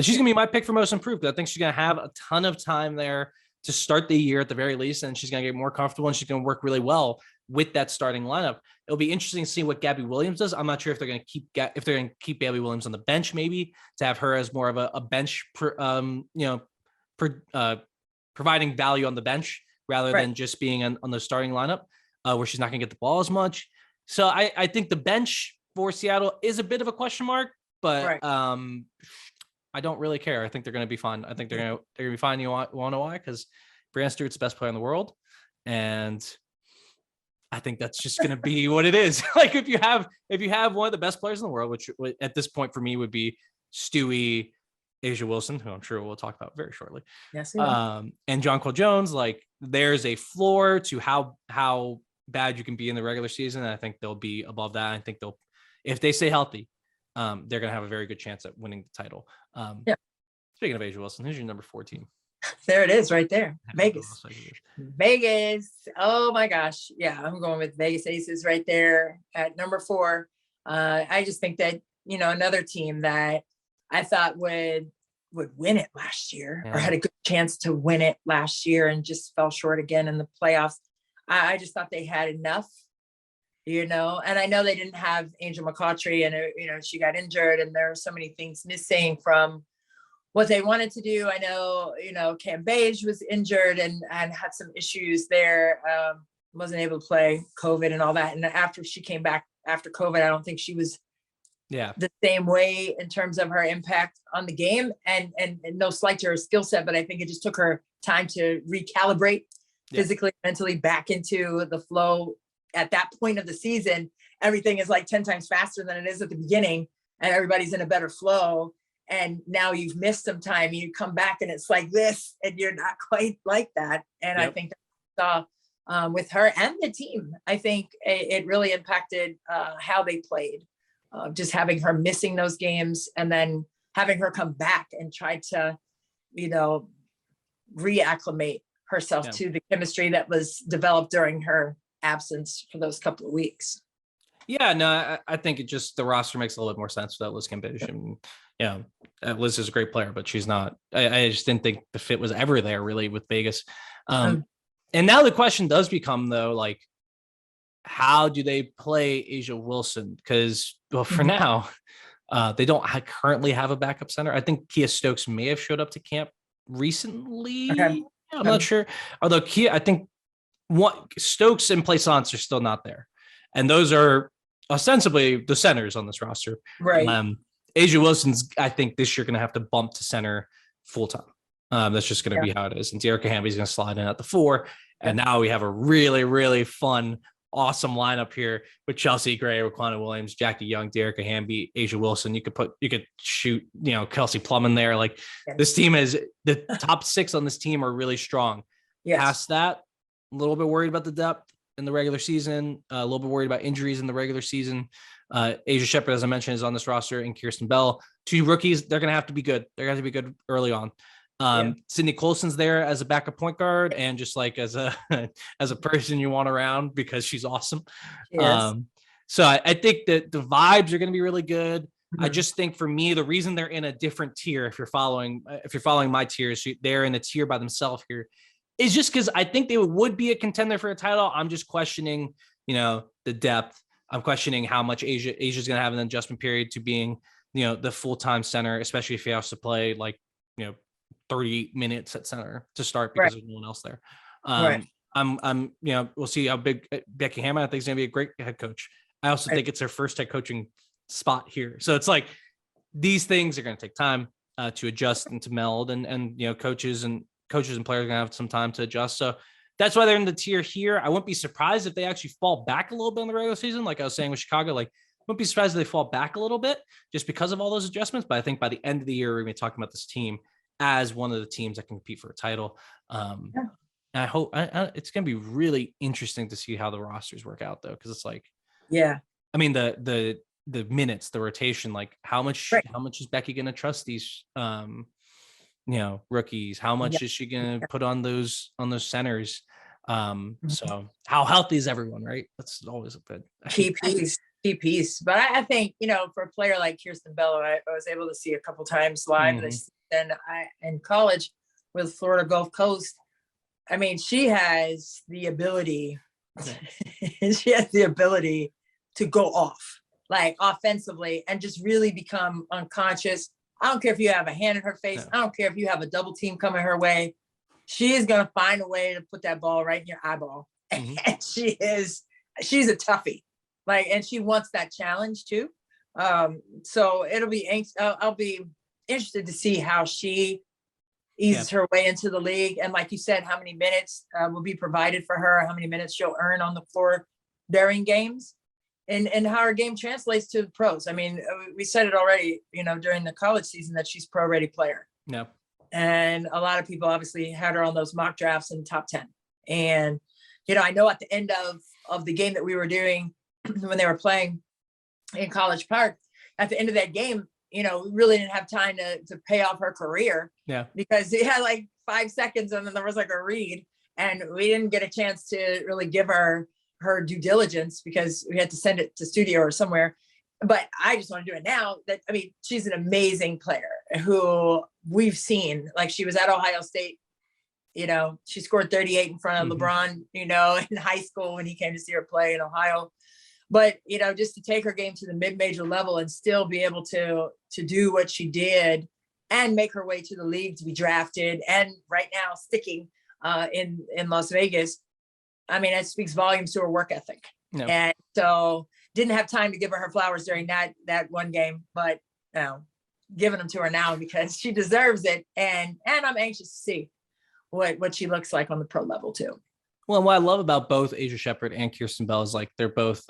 She's gonna be my pick for most improved. I think she's gonna have a ton of time there to start the year at the very least, and she's gonna get more comfortable and she's gonna work really well with that starting lineup. It'll be interesting to see what Gabby Williams does. I'm not sure if they're going to keep Gabby Williams on the bench, maybe to have her as more of a bench, providing value on the bench rather than just being on the starting lineup where she's not going to get the ball as much. So I think the bench for Seattle is a bit of a question mark, but I don't really care. I think they're going to be fine. I think they're going to be fine. You want to know why? Because Brianna Stewart's the best player in the world, and I think that's just going to be what it is. Like if you have one of the best players in the world, which at this point for me would be Stewie, A'ja Wilson, who I'm sure we'll talk about very shortly. Yes. And Jonquel Jones, like there's a floor to how bad you can be in the regular season. And I think they'll be above that. I think if they stay healthy, they're going to have a very good chance at winning the title. Speaking of A'ja Wilson, who's your number 4 team? There it is right there. Vegas. Oh my gosh. Yeah, I'm going with Vegas Aces right there at number 4. I just think that, another team that I thought would win it last year or had a good chance to win it last year and just fell short again in the playoffs. I just thought they had enough, and I know they didn't have Angel McCautry and, she got injured and there are so many things missing from what they wanted to do. I know, Cam Beige was injured and had some issues there. Wasn't able to play, COVID and all that. And after she came back after COVID, I don't think she was the same way in terms of her impact on the game and no slight to her skill set, but I think it just took her time to recalibrate physically, mentally back into the flow. At that point of the season, everything is like 10 times faster than it is at the beginning and everybody's in a better flow. And now you've missed some time, you come back and it's like this and you're not quite like that. And I think that with her and the team, I think it really impacted how they played. Just having her missing those games and then having her come back and try to, reacclimate herself to the chemistry that was developed during her absence for those couple of weeks. Yeah, no, I think the roster makes a little bit more sense without Liz Cambage. And Liz is a great player, but she's not. I just didn't think the fit was ever there really with Vegas. And now the question does become though, like, how do they play A'ja Wilson? Because for now, they don't currently have a backup center. I think Kia Stokes may have showed up to camp recently. I'm not sure. Although I think Stokes and Plaisance are still not there, and those are ostensibly the centers on this roster. Right. A'ja Wilson's, I think, this year going to have to bump to center full time. That's just going to be how it is. And Dearica Hamby's going to slide in at the 4. And now we have a really, really fun, awesome lineup here with Chelsea Gray, Raquana Williams, Jackie Young, Dearica Hamby, A'ja Wilson. You could shoot, Kelsey Plum in there. Like this team is the top 6 on this team are really strong. Yes. Past that, a little bit worried about the depth in the regular season, a little bit worried about injuries in the regular season. A'ja Shepherd, as I mentioned, is on this roster, and Kirsten Bell, 2 rookies. They're going to have to be good. They're going to have to be good early on. Sydney Colson's there as a backup point guard and just like as a person you want around because she's awesome. Yes. So I think that the vibes are going to be really good. Mm-hmm. I just think for me, the reason they're in a different tier, if you're following my tiers, they're in a tier by themselves here, is just because I think they would be a contender for a title. I'm just questioning, the depth. I'm questioning how much Asia's going to have an adjustment period to being, the full-time center, especially if he has to play 30 minutes at center to start because there's no one else there. I'm we'll see how big Becky Hammond, I think, is going to be a great head coach. I also think it's her first head coaching spot here. So it's like these things are going to take time to adjust and to meld, and coaches and players are going to have some time to adjust. So that's why they're in the tier here. I wouldn't be surprised if they actually fall back a little bit in the regular season. Like I was saying with Chicago, wouldn't be surprised if they fall back a little bit just because of all those adjustments. But I think by the end of the year, we're going to be talking about this team as one of the teams that can compete for a title. I hope it's going to be really interesting to see how the rosters work out, though, because it's I mean, the minutes, the rotation, how much is Becky going to trust these rookies? How much is she going to put on those centers? So how healthy is everyone, right? That's always a good key piece. But I think, for a player like Kirsten Bell, I was able to see a couple times live and in college with Florida Gulf Coast. I mean, she has the ability to go off offensively and just really become unconscious. I don't care if you have a hand in her face. I don't care if you have a double team coming her way. She is going to find a way to put that ball right in your eyeball. Mm-hmm. And she's a toughie. And she wants that challenge too. So it'll be, I'll be interested to see how she eases her way into the league. And like you said, how many minutes will be provided for her, how many minutes she'll earn on the floor during games, and how her game translates to the pros. I mean, we said it already, during the college season that she's pro-ready player. No. And a lot of people obviously had her on those mock drafts in the top 10. And, I know at the end of the game that we were doing when they were playing in College Park, at the end of that game, we really didn't have time to pay off her career. Yeah. Because he had 5 seconds and then there was a read, and we didn't get a chance to really give her due diligence because we had to send it to studio or somewhere. But I just want to do it now. She's an amazing player who we've seen. She was at Ohio State. She scored 38 in front of LeBron, in high school when he came to see her play in Ohio. But, just to take her game to the mid-major level and still be able to do what she did and make her way to the league to be drafted and right now sticking in Las Vegas. It speaks volumes to her work ethic. No. And so didn't have time to give her flowers during that one game, but giving them to her now because she deserves it. And I'm anxious to see what she looks like on the pro level too. Well, what I love about both A'ja Shepherd and Kirsten Bell is they're both,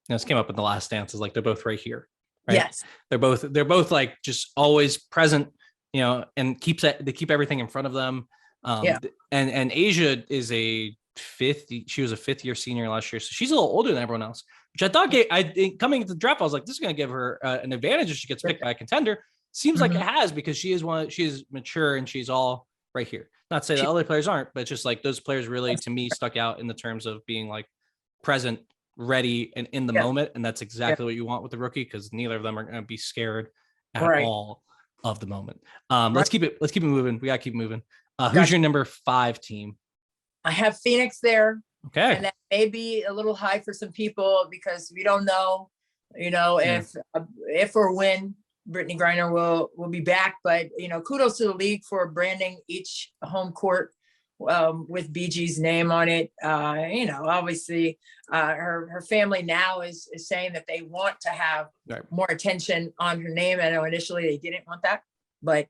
this came up in the last dance, is they're both right here. Right? Yes. They're both just always present, and they keep everything in front of them. And A'ja is she was a 5th-year senior last year. So she's a little older than everyone else, which I thought coming into the draft, I was like, this is going to give her an advantage if she gets picked by a contender. Seems like it has, because she is mature and she's all right here. Not to say that other players aren't, but it's just those players really, to me, stuck out in the terms of being present, ready, and in the moment. And that's exactly what you want with the rookie, because neither of them are going to be scared at all of the moment. Let's keep it moving. We got to keep moving. Who's your number 5 team? I have Phoenix there. Okay. And that may be a little high for some people because we don't know, if or when Brittany Griner will be back. But, kudos to the league for branding each home court with BG's name on it. Obviously, her family now is saying that they want to have more attention on her name. I know initially they didn't want that, but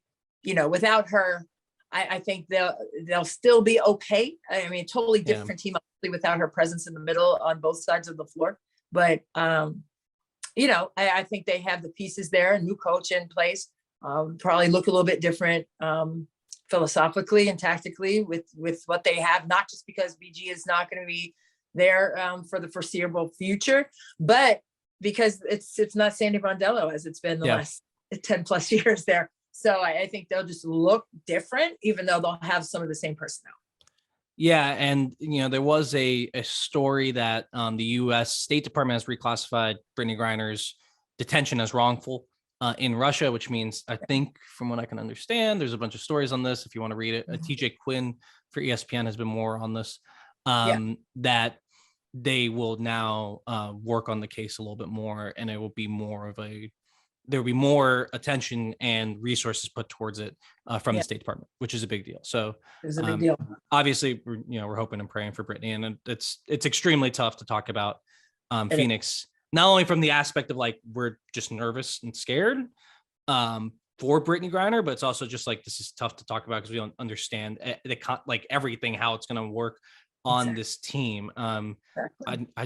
without her, I think they'll still be okay. I mean, totally different team without her presence in the middle on both sides of the floor. But I think they have the pieces there, a new coach in place, probably look a little bit different philosophically and tactically with what they have, not just because BG is not going to be there for the foreseeable future, but because it's not Sandy Brondello as it's been the last 10 plus years there. So I think they'll just look different, even though they'll have some of the same personnel. Yeah. And, there was a story that the U.S. State Department has reclassified Brittany Griner's detention as wrongful in Russia, which means, I think, from what I can understand, there's a bunch of stories on this. If you want to read it, TJ Quinn for ESPN has been more on this, that they will now work on the case a little bit more, and it will be more of there'll be more attention and resources put towards it from the State Department, which is a big deal. So it's a big deal. Obviously, we're hoping and praying for Brittany, and it's extremely tough to talk about Phoenix, not only from the aspect of like, we're just nervous and scared for Brittany Griner, but it's also just like, this is tough to talk about because we don't understand like everything, how it's going to work on this team. I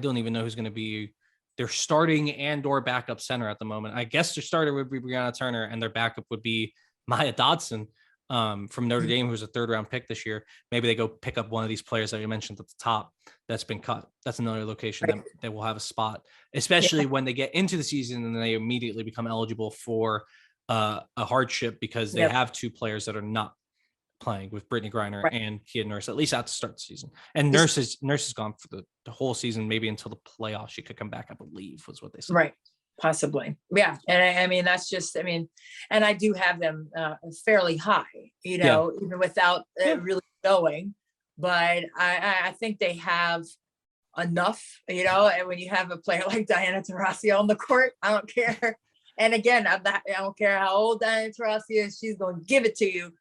don't even know who's going to be their starting and or backup center at the moment. I guess their starter would be Brianna Turner, and their backup would be Maya Dodson from Notre Dame, who's a 3rd round pick this year. Maybe they go pick up one of these players that you mentioned at the top that's been cut. That's another location that will have a spot, especially when they get into the season and they immediately become eligible for a hardship because they have 2 players that are not playing with Brittany Griner and Kia Nurse, at least at the start of the season. And Nurse is gone for the whole season, maybe until the playoffs. She could come back, I believe, was what they said. Right. Possibly. Yeah. And I mean, that's just, and I do have them fairly high, even without really knowing, but I think they have enough, and when you have a player like Diana Taurasi on the court, I don't care. And again, I don't care how old Diana Taurasi is, she's going to give it to you.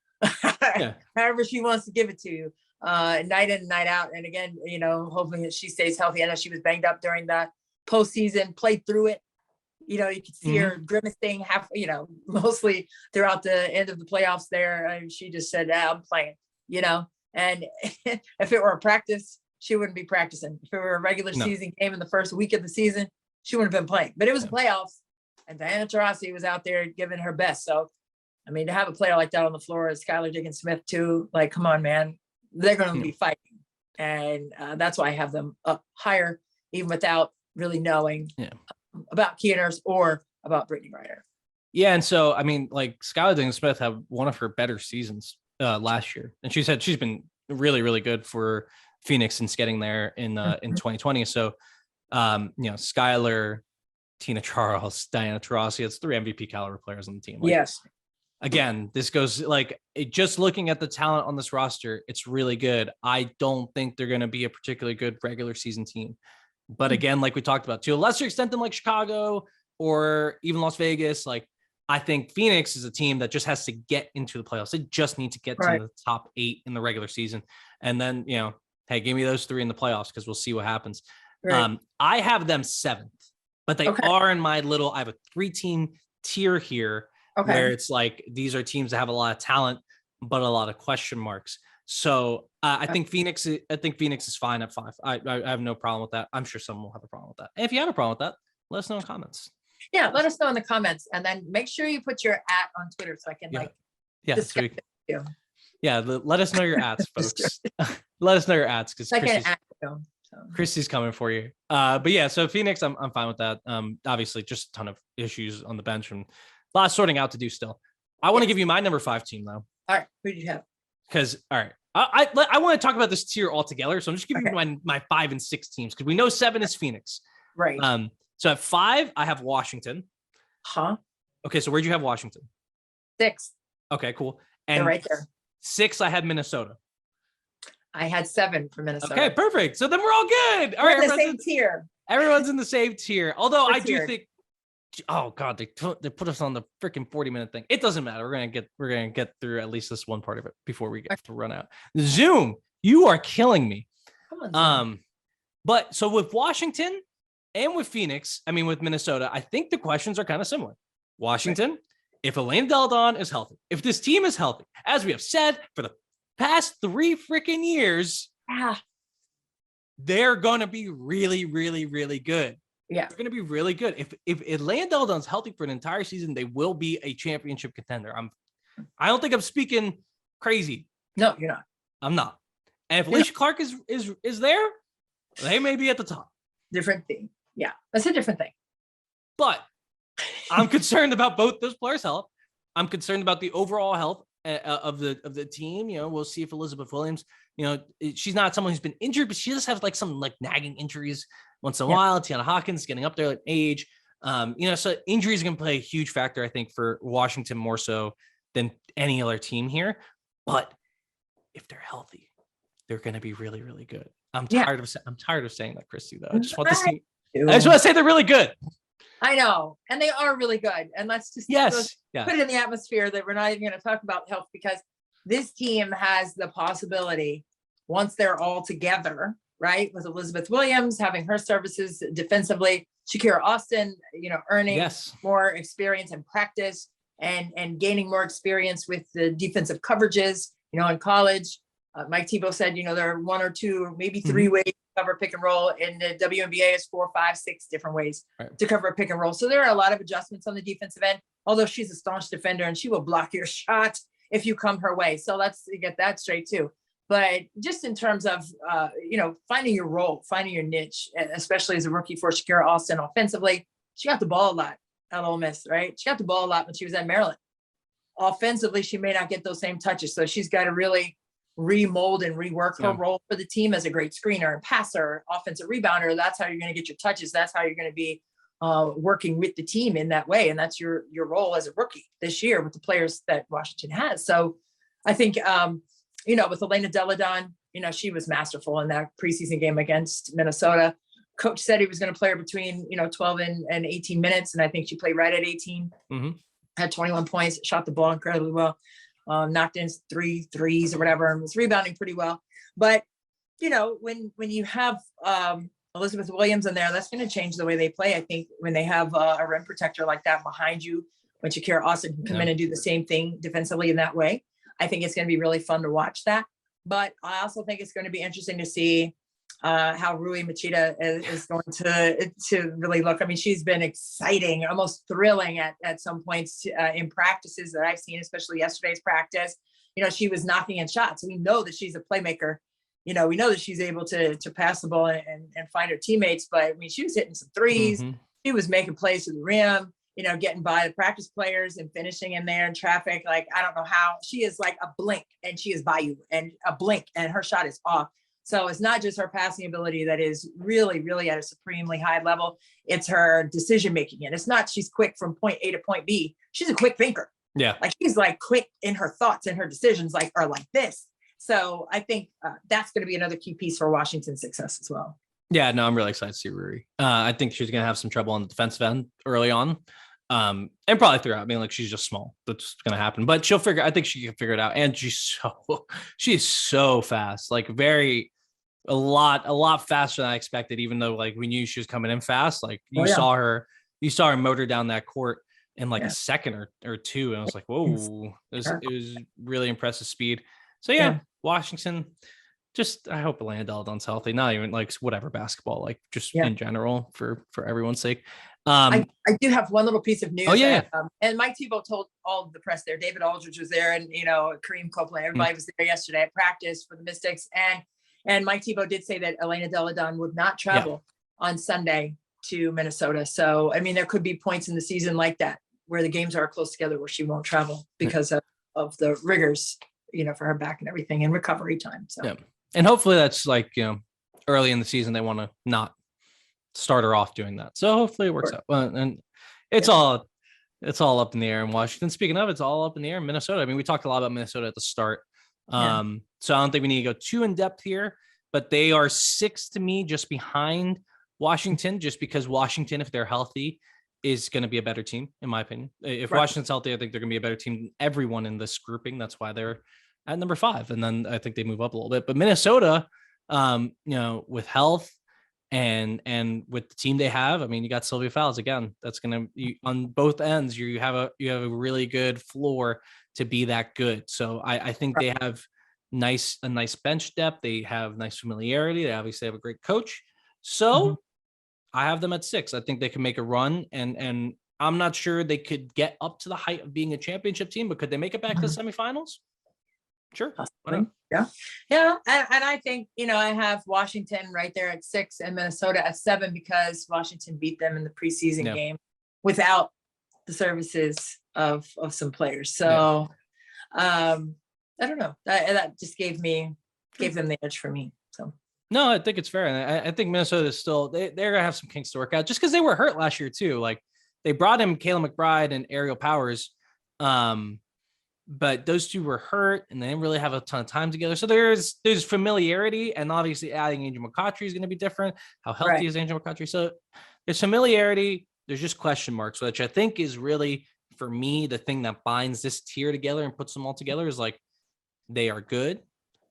However she wants to give it to you, night in and night out. And again, hopefully she stays healthy. I know she was banged up during the postseason, played through it. You could see her grimacing mostly throughout the end of the playoffs there. She just said, I'm playing, and if it were a practice, she wouldn't be practicing. If it were a regular season game in the first week of the season, she wouldn't have been playing, but it was playoffs and Diana Taurasi was out there giving her best. So, to have a player like that on the floor is Skylar Diggins-Smith too. Like, come on, man, they're going to be fighting. And that's why I have them up higher, even without really knowing about Kia Nurse or about Brittany Griner. Yeah. And so, like Skylar Diggins-Smith had one of her better seasons last year. And she said she's been really, really good for Phoenix since getting there in 2020. So, Skylar, Tina Charles, Diana Taurasi, it's 3 MVP caliber players on the team. Like, yes. Again, this goes just looking at the talent on this roster, it's really good. I don't think they're going to be a particularly good regular season team. But again, like we talked about, to a lesser extent than like Chicago or even Las Vegas, like I think Phoenix is a team that just has to get into the playoffs. They just need to get to the top 8 in the regular season. And then, hey, give me those 3 in the playoffs because we'll see what happens. Right. I have them 7th, but they are in my I have a 3-team tier here. Where it's like, these are teams that have a lot of talent, but a lot of question marks. So I think Phoenix is fine at 5. I have no problem with that. I'm sure someone will have a problem with that. And if you have a problem with that, let us know in the comments. Yeah, let us know in the comments. And then make sure you put your @ on Twitter so I can discuss it with you. Yeah, let us know your @ folks. Let us know your @ because Christy's coming for you. But yeah, so Phoenix, I'm fine with that. Obviously just a ton of issues on the bench and a lot of sorting out to do still. I want to give you my number 5 team though. All right, who do you have? Because I want to talk about this tier altogether, so I'm just giving you my 5 and 6 teams because we know 7 is Phoenix. Right. So at 5 I have Washington. Huh? Okay, so where'd you have Washington? 6. Okay, cool. And they're right there. 6 I had Minnesota. I had 7 for Minnesota. Okay, perfect. So then we're all good. All we're right, in the same tier. Everyone's in the same tier. Although I do think, oh god, they put us on the freaking 40-minute thing. It doesn't matter. We're gonna get through at least this one part of it before we get to run out. Zoom, You are killing me. Come on, Zach. But so with Washington and with Phoenix, I mean, with Minnesota, I think the questions are kind of similar. Washington, if Elena Delle Donne is healthy, if this team is healthy, as we have said for the past 3 freaking years, they're going to be really, really, really good. Yeah. They're going to be really good. If Elena Delle Donne's healthy for an entire season, they will be a championship contender. I don't think I'm speaking crazy. No, you're not. I'm not. And if Alicia Clark is there, they may be at the top. Different thing. Yeah, that's a different thing. But I'm concerned about both those players' health. I'm concerned about the overall health of the team. You know, we'll see if Elizabeth Williams, you know, she's not someone who's been injured, but she does have like some like nagging injuries once in a while. Tiana Hawkins getting up there at age. You know, so injuries are going to play a huge factor, I think, for Washington more so than any other team here. But if they're healthy, they're going to be really, really good. I'm tired of saying that, Christy, though. I just want to say they're really good. I know. And they are really good. And let's just put it in the atmosphere that we're not even going to talk about health, because this team has the possibility, once they're all together, right, with Elizabeth Williams having her services defensively, Shakira Austin, you know, earning more experience and practice and gaining more experience with the defensive coverages, you know, in college. Mike Tebow said, you know, there are 1 or 2, maybe 3 ways to cover pick and roll. In the WNBA is 4, 5, 6 different ways to cover a pick and roll. So there are a lot of adjustments on the defensive end, although she's a staunch defender and she will block your shot if you come her way. So let's get that straight too. But just in terms of, you know, finding your role, finding your niche, especially as a rookie for Shakira Austin offensively, she got the ball a lot at Ole Miss, right? She got the ball a lot when she was at Maryland. Offensively, she may not get those same touches. So she's got to really remold and rework her role for the team as a great screener and passer, offensive rebounder. That's how you're going to get your touches. That's how you're going to be working with the team in that way. And that's your role as a rookie this year with the players that Washington has. So I think, you know, with Elena Delle Donne, you know, she was masterful in that preseason game against Minnesota. Coach said he was going to play her between, you know, 12 and 18 minutes. And I think she played right at 18, had 21 points, shot the ball incredibly well. Knocked in 3 threes or whatever, and was rebounding pretty well. But, you know, when you have Elizabeth Williams in there, that's going to change the way they play. I think when they have a rim protector like that behind you, when Shakira Austin can come in and do the same thing defensively in that way, I think it's going to be really fun to watch that. But I also think it's going to be interesting to see how Rui Machida is going to really look. I mean, she's been exciting, almost thrilling at some points in practices that I've seen, especially yesterday's practice. You know, she was knocking in shots. We know that she's a playmaker. You know, we know that she's able to pass the ball and find her teammates. But I mean, she was hitting some threes. She was making plays to the rim, you know, getting by the practice players and finishing in there in traffic. Like, I don't know how. She is like a blink and she is by you, and a blink and her shot is off. So it's not just her passing ability that is really, really at a supremely high level. It's her decision-making. And it's not she's quick from point A to point B. She's a quick thinker. Yeah. Like, she's like quick in her thoughts and her decisions, like, are like this. So I think that's going to be another key piece for Washington's success as well. Yeah, no, I'm really excited to see Rui. I think she's going to have some trouble on the defensive end early on. And probably throughout. I mean, like, she's just small. That's going to happen. But I think she can figure it out. And she's so fast. Like, a lot faster than I expected, even though, like, we knew she was coming in fast. Like, you saw her motor down that court in like a second or 2. And I was like, whoa, it was really impressive speed. So Washington, just, I hope Elena Delle Donne's healthy. Not even like whatever basketball, like just in general for everyone's sake. I do have one little piece of news. And Mike Tebow told all of the press there. David Aldridge was there, and, you know, Kareem Copeland, everybody was there yesterday at practice for the Mystics. And Mike Tebow did say that Elena Delle Donne would not travel on Sunday to Minnesota. So, I mean, there could be points in the season like that where the games are close together where she won't travel because of the rigors, you know, for her back and everything and recovery time. So, and hopefully that's like, you know, early in the season, they want to not start her off doing that. So hopefully it works out. And it's all up in the air in Washington. Speaking of, it's all up in the air in Minnesota. I mean, we talked a lot about Minnesota at the start. So I don't think we need to go too in depth here, but they are 6 to me, just behind Washington, just because Washington, if they're healthy, is going to be a better team, in my opinion. If Washington's healthy, I think they're going to be a better team than everyone in this grouping. That's why they're at number 5. And then I think they move up a little bit. But Minnesota, with health and with the team they have, I mean, you got Sylvia Fowles again. That's going to, on both ends, you have a really good floor to be that good. So I think they have a nice bench depth. They have nice familiarity. They obviously have a great coach. So I have them at 6. I think they can make a run, and I'm not sure they could get up to the height of being a championship team, but could they make it back to the semifinals? Sure. Yeah. And I think, I have Washington right there at 6 and Minnesota at 7 because Washington beat them in the preseason game without the services of some players. So I don't know. That just gave them the edge for me. So. No, I think it's fair. And I think Minnesota is still, they're going to have some kinks to work out just because they were hurt last year too. Like they brought in Kayla McBride and Ariel Powers. But those two were hurt and they didn't really have a ton of time together. So there's familiarity, and obviously adding Angel McCoughtry is going to be different. How healthy is Angel McCoughtry? So there's familiarity. There's just question marks, which I think is really, for me, the thing that binds this tier together and puts them all together is like, they are good.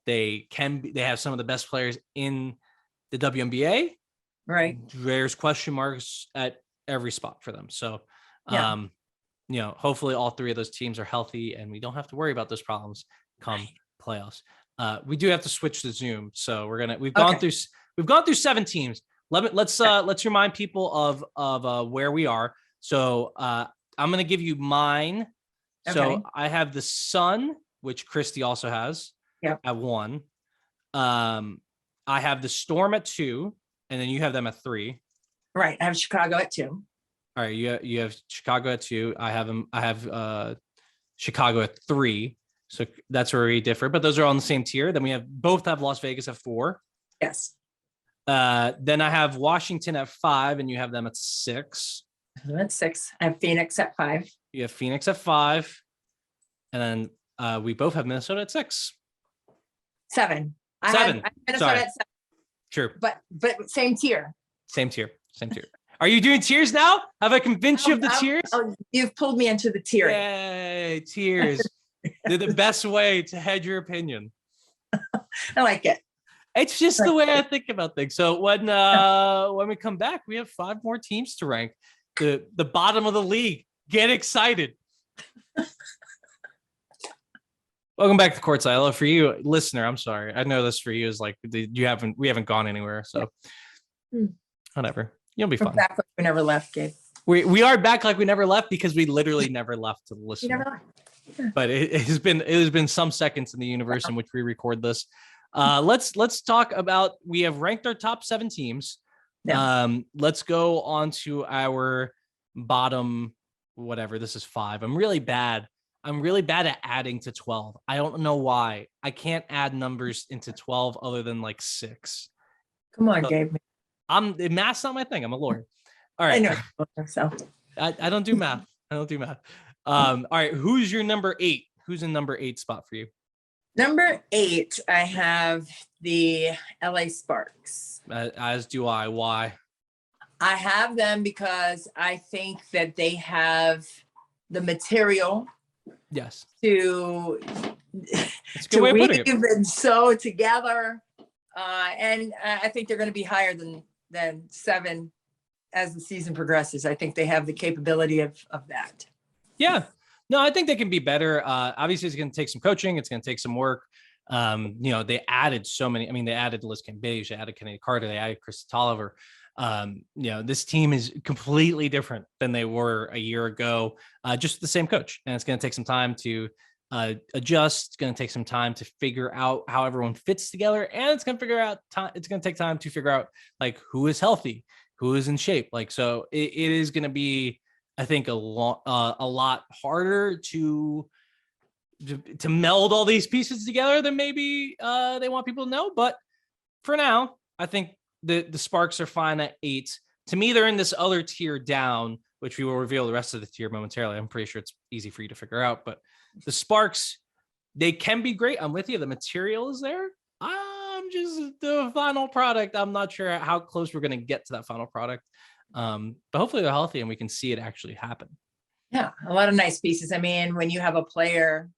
They have some of the best players in the WNBA. Right. There's question marks at every spot for them. So, hopefully all 3 of those teams are healthy and we don't have to worry about those problems come playoffs. We do have to switch to Zoom. So we've gone through 7 teams. Let's remind people of where we are. So I'm going to give you mine. Okay. So I have the Sun, which Christy also has at 1. I have the Storm at 2, and then you have them at 3. Right. I have Chicago at 2. All right, you have Chicago at 2. I have Chicago at 3. So that's where we differ, but those are on the same tier. Then we both have Las Vegas at 4. Yes. Then I have Washington at 5, and you have them at 6. I'm at 6. I have Phoenix at 5. You have Phoenix at 5, and then we both have Minnesota at 6. 7. 7. I have Minnesota at 7. True. But same tier. Same tier. Are you doing tiers now? Have I convinced you of the tiers? Oh, you've pulled me into the tier. Yay, tiers. They're the best way to hedge your opinion. I like it. It's just the way I think about things. So when we come back, we have 5 more teams to rank. The bottom of the league. Get excited. Welcome back to Courtside. Hello for you, listener. I'm sorry. I know this for you is like we haven't gone anywhere. So whatever. You'll be fine. Back like we never left, Gabe. We are back like we never left because we literally never left to the listener. You never left. Yeah. But it has been some seconds in the universe in which we record this. Let's talk about, we have ranked our top 7 teams. Yeah. Let's go on to our bottom, whatever. This is 5. I'm really bad at adding to 12. I don't know why. I can't add numbers into 12 other than like 6. Come on, Gabe. Math's not my thing. I'm a lawyer. All right. I know. So I don't do math. All right. Who's your number 8? Who's in number 8 spot for you? Number 8, I have the LA Sparks. As do I. Why? I have them because I think that they have the material. Yes. To weave and sew together. And I think they're going to be higher than 7 as the season progresses. I think they have the capability of that. Yeah. No, I think they can be better. Obviously, it's going to take some coaching. It's going to take some work. They added so many. I mean, they added Liz Cambage, they added Kennedy Carter, they added Christy Tolliver. This team is completely different than they were a year ago. Just the same coach, and it's going to take some time to adjust. It's going to take some time to figure out how everyone fits together, and it's going to take time to figure out like who is healthy, who is in shape. Like, so it is going to be, I think, a lot harder to meld all these pieces together than maybe they want people to know. But for now, I think the Sparks are fine at 8. To me, they're in this other tier down, which we will reveal the rest of the tier momentarily. I'm pretty sure it's easy for you to figure out, but the Sparks, they can be great. I'm with you. The material is there. I'm just the final product. I'm not sure how close we're going to get to that final product. But hopefully they're healthy and we can see it actually happen. Yeah, a lot of nice pieces. I mean, when you have a player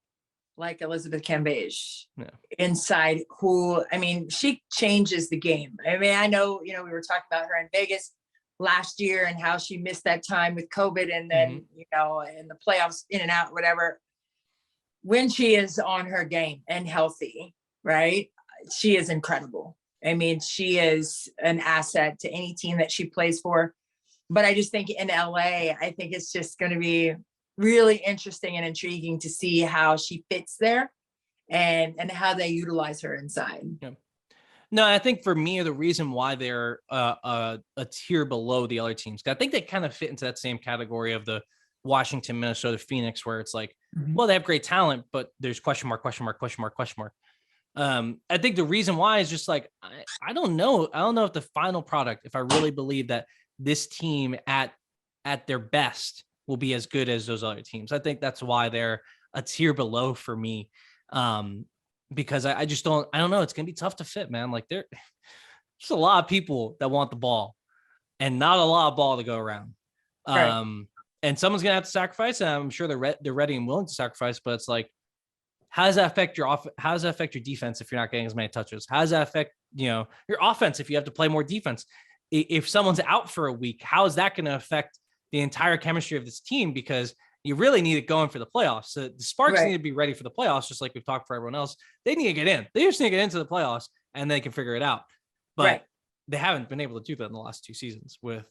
like Elizabeth Cambage Yeah. inside who, I mean, she changes the game. I mean, I know, we were talking about her in Vegas last year and how she missed that time with COVID and then, in the playoffs in and out, whatever. When she is on her game and healthy, right? She is incredible. I mean, she is an asset to any team that she plays for. But I just think in LA, I think it's just going to be really interesting and intriguing to see how she fits there and how they utilize her inside. Yeah. No, I think for me, the reason why they're a tier below the other teams, I think they kind of fit into that same category of the Washington, Minnesota, Phoenix, where it's like, well, they have great talent, but there's question mark. I think the reason why is just like, I don't know. I don't know if the final product, if I really believe that this team at their best will be as good as those other teams. I think that's why they're a tier below for me. Because I just don't know. It's going to be tough to fit, man. Like there's a lot of people that want the ball and not a lot of ball to go around. Right. And someone's going to have to sacrifice, and I'm sure they're ready and willing to sacrifice, but it's like, how does that affect your how does that affect your defense if you're not getting as many touches? How does that affect, your offense if you have to play more defense? If someone's out for a week, how is that going to affect the entire chemistry of this team? Because you really need it going for the playoffs. So the Sparks need to be ready for the playoffs, just like we've talked for everyone else. They need to get in. They just need to get into the playoffs, and they can figure it out. But they haven't been able to do that in the last 2 seasons with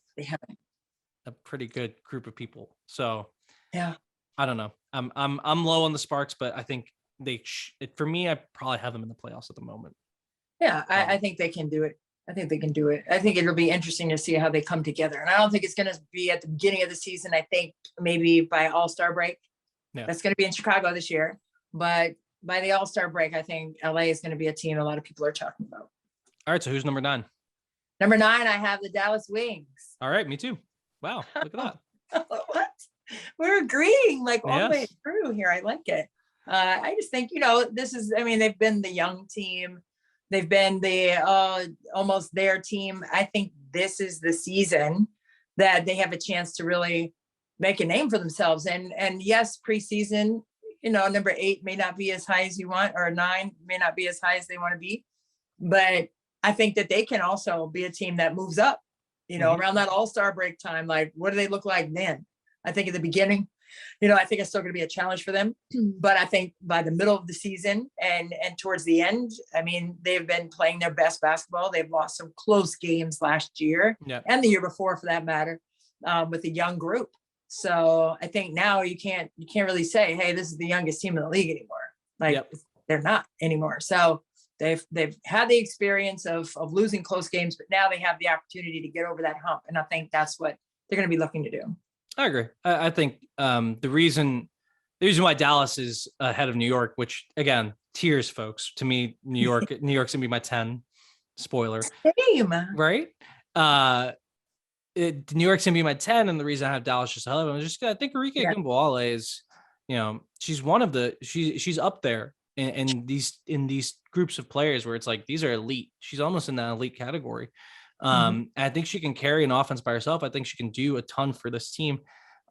a pretty good group of people. So I don't know. I'm low on the Sparks, but I think for me, I probably have them in the playoffs at the moment. Yeah, I think they can do it. I think they can do it. I think it'll be interesting to see how they come together. And I don't think it's going to be at the beginning of the season. I think maybe by All-Star break. That's going to be in Chicago this year. But by the All-Star break, I think LA is going to be a team a lot of people are talking about. All right. So who's number 9? Number 9, I have the Dallas Wings. All right. Me too. Wow. Look at that. What? We're agreeing like all the way through here. I like it. I just think, they've been the young team. They've been the almost their team. I think this is the season that they have a chance to really make a name for themselves. And yes, preseason, number 8 may not be as high as you want, or 9 may not be as high as they want to be. But I think that they can also be a team that moves up, around that All-Star break time. Like, what do they look like then? I think at the beginning, I think it's still going to be a challenge for them. But I think by the middle of the season and towards the end, they've been playing their best basketball. They've lost some close games last year and the year before, for that matter, with a young group. So I think now you can't really say, hey, this is the youngest team in the league anymore. They're not anymore. So they've had the experience of losing close games, but now they have the opportunity to get over that hump. And I think that's what they're going to be looking to do. I agree. I think the reason why Dallas is ahead of New York, which again, tears, folks, to me, New York's gonna be my 10. Spoiler. Same. Right? New York's gonna be my 10, and the reason I have Dallas just ahead of them is just I think Arike Gumboale is, she's up there in these groups of players where it's like these are elite. She's almost in that elite category. I think she can carry an offense by herself. I think she can do a ton for this team.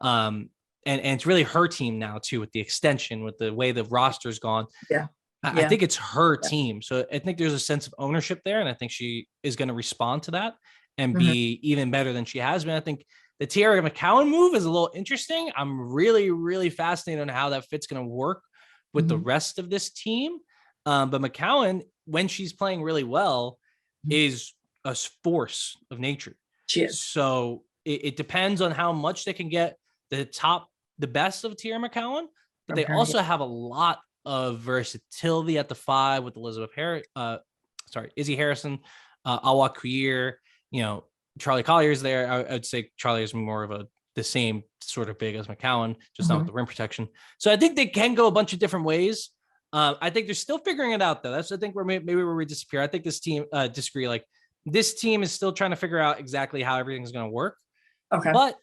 And it's really her team now too, with the extension, with the way the roster's gone. I think it's her team. So I think there's a sense of ownership there. And I think she is going to respond to that and be even better than she has been. I think the Tiara McCowan move is a little interesting. I'm really, really fascinated on how that fit's going to work with the rest of this team. But McCowan, when she's playing really well, is a force of nature. She is. So it depends on how much they can get the best of Tiara McCowan, but they also have a lot of versatility at the 5 with Izzy Harrison, Awa Queer, Charlie Collier's there. I'd say Charlie is more of the same sort of big as McCowan, just not with the rim protection. So I think they can go a bunch of different ways. I think they're still figuring it out though. That's I think where we disappear. I think this team disagree. Like, this team is still trying to figure out exactly how everything's going to work. Okay. But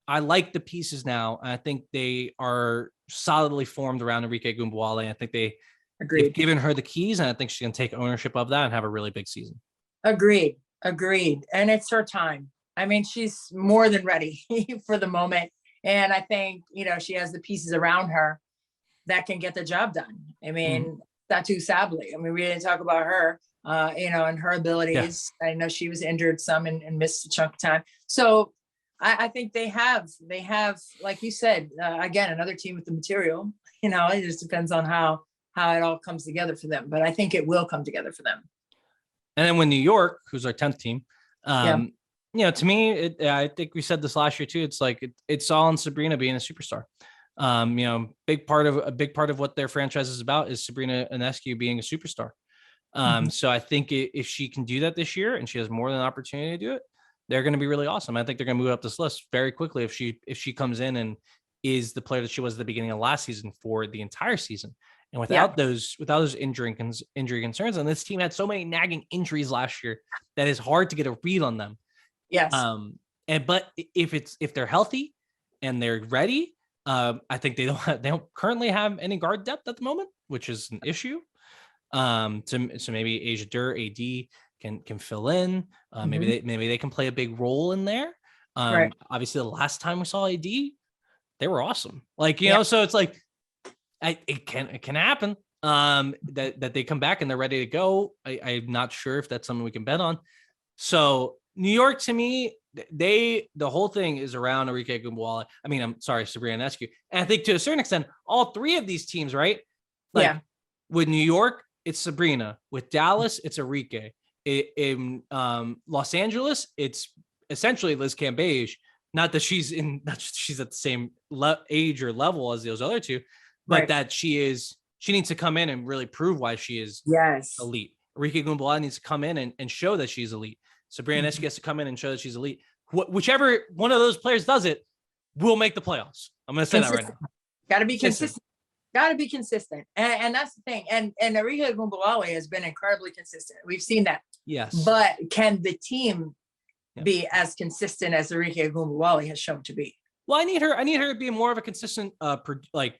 I like the pieces now. And I think they are solidly formed around Arike Gumboale. I think they've given her the keys, and I think she can take ownership of that and have a really big season. Agreed. And it's her time. She's more than ready for the moment. And I think, she has the pieces around her that can get the job done. I mean, Satu Sabli. I mean, we didn't talk about her, and her abilities. Yeah. I know she was injured some and missed a chunk of time. So I think they have, like you said, again, another team with the material. It just depends on how it all comes together for them. But I think it will come together for them. And then when New York, who's our 10th team, to me, I think we said this last year too. It's like it's all on Sabrina being a superstar. Big part of what their franchise is about is Sabrina Ionescu being a superstar. So I think if she can do that this year and she has more than an opportunity to do it, they're going to be really awesome. I think they're going to move up this list very quickly if she comes in and is the player that she was at the beginning of last season for the entire season. And without those injury concerns, and this team had so many nagging injuries last year that it's hard to get a read on them. Yes. But if they're healthy and they're ready, I think they don't currently have any guard depth at the moment, which is an issue. So maybe Asia Dur, AD can fill in. Maybe they can play a big role in there. Right. Obviously, the last time we saw AD, they were awesome. Like so it's like it can happen. That they come back and they're ready to go. I'm not sure if that's something we can bet on. So New York, to me, the whole thing is around Arike Ogunbowale. I mean, I'm sorry, Sabrina Ionescu. And I think to a certain extent, all three of these teams, right? With New York, it's Sabrina. With Dallas, it's Arike. In Los Angeles, it's essentially Liz Cambage. Not that she's at the same age or level as those other two, but that she needs to come in and really prove why she is elite. Arike Ogunbowale needs to come in and show that she's elite. Sabrina Ionescu has to come in and show that she's elite. Whichever one of those players does it, will make the playoffs. I'm going to say that right now. Got to be consistent. Got to be consistent. And that's the thing. And Arike Ogunbowale has been incredibly consistent. We've seen that. Yes. But can the team be as consistent as Arike Ogunbowale has shown to be? Well, I need her to be more of a consistent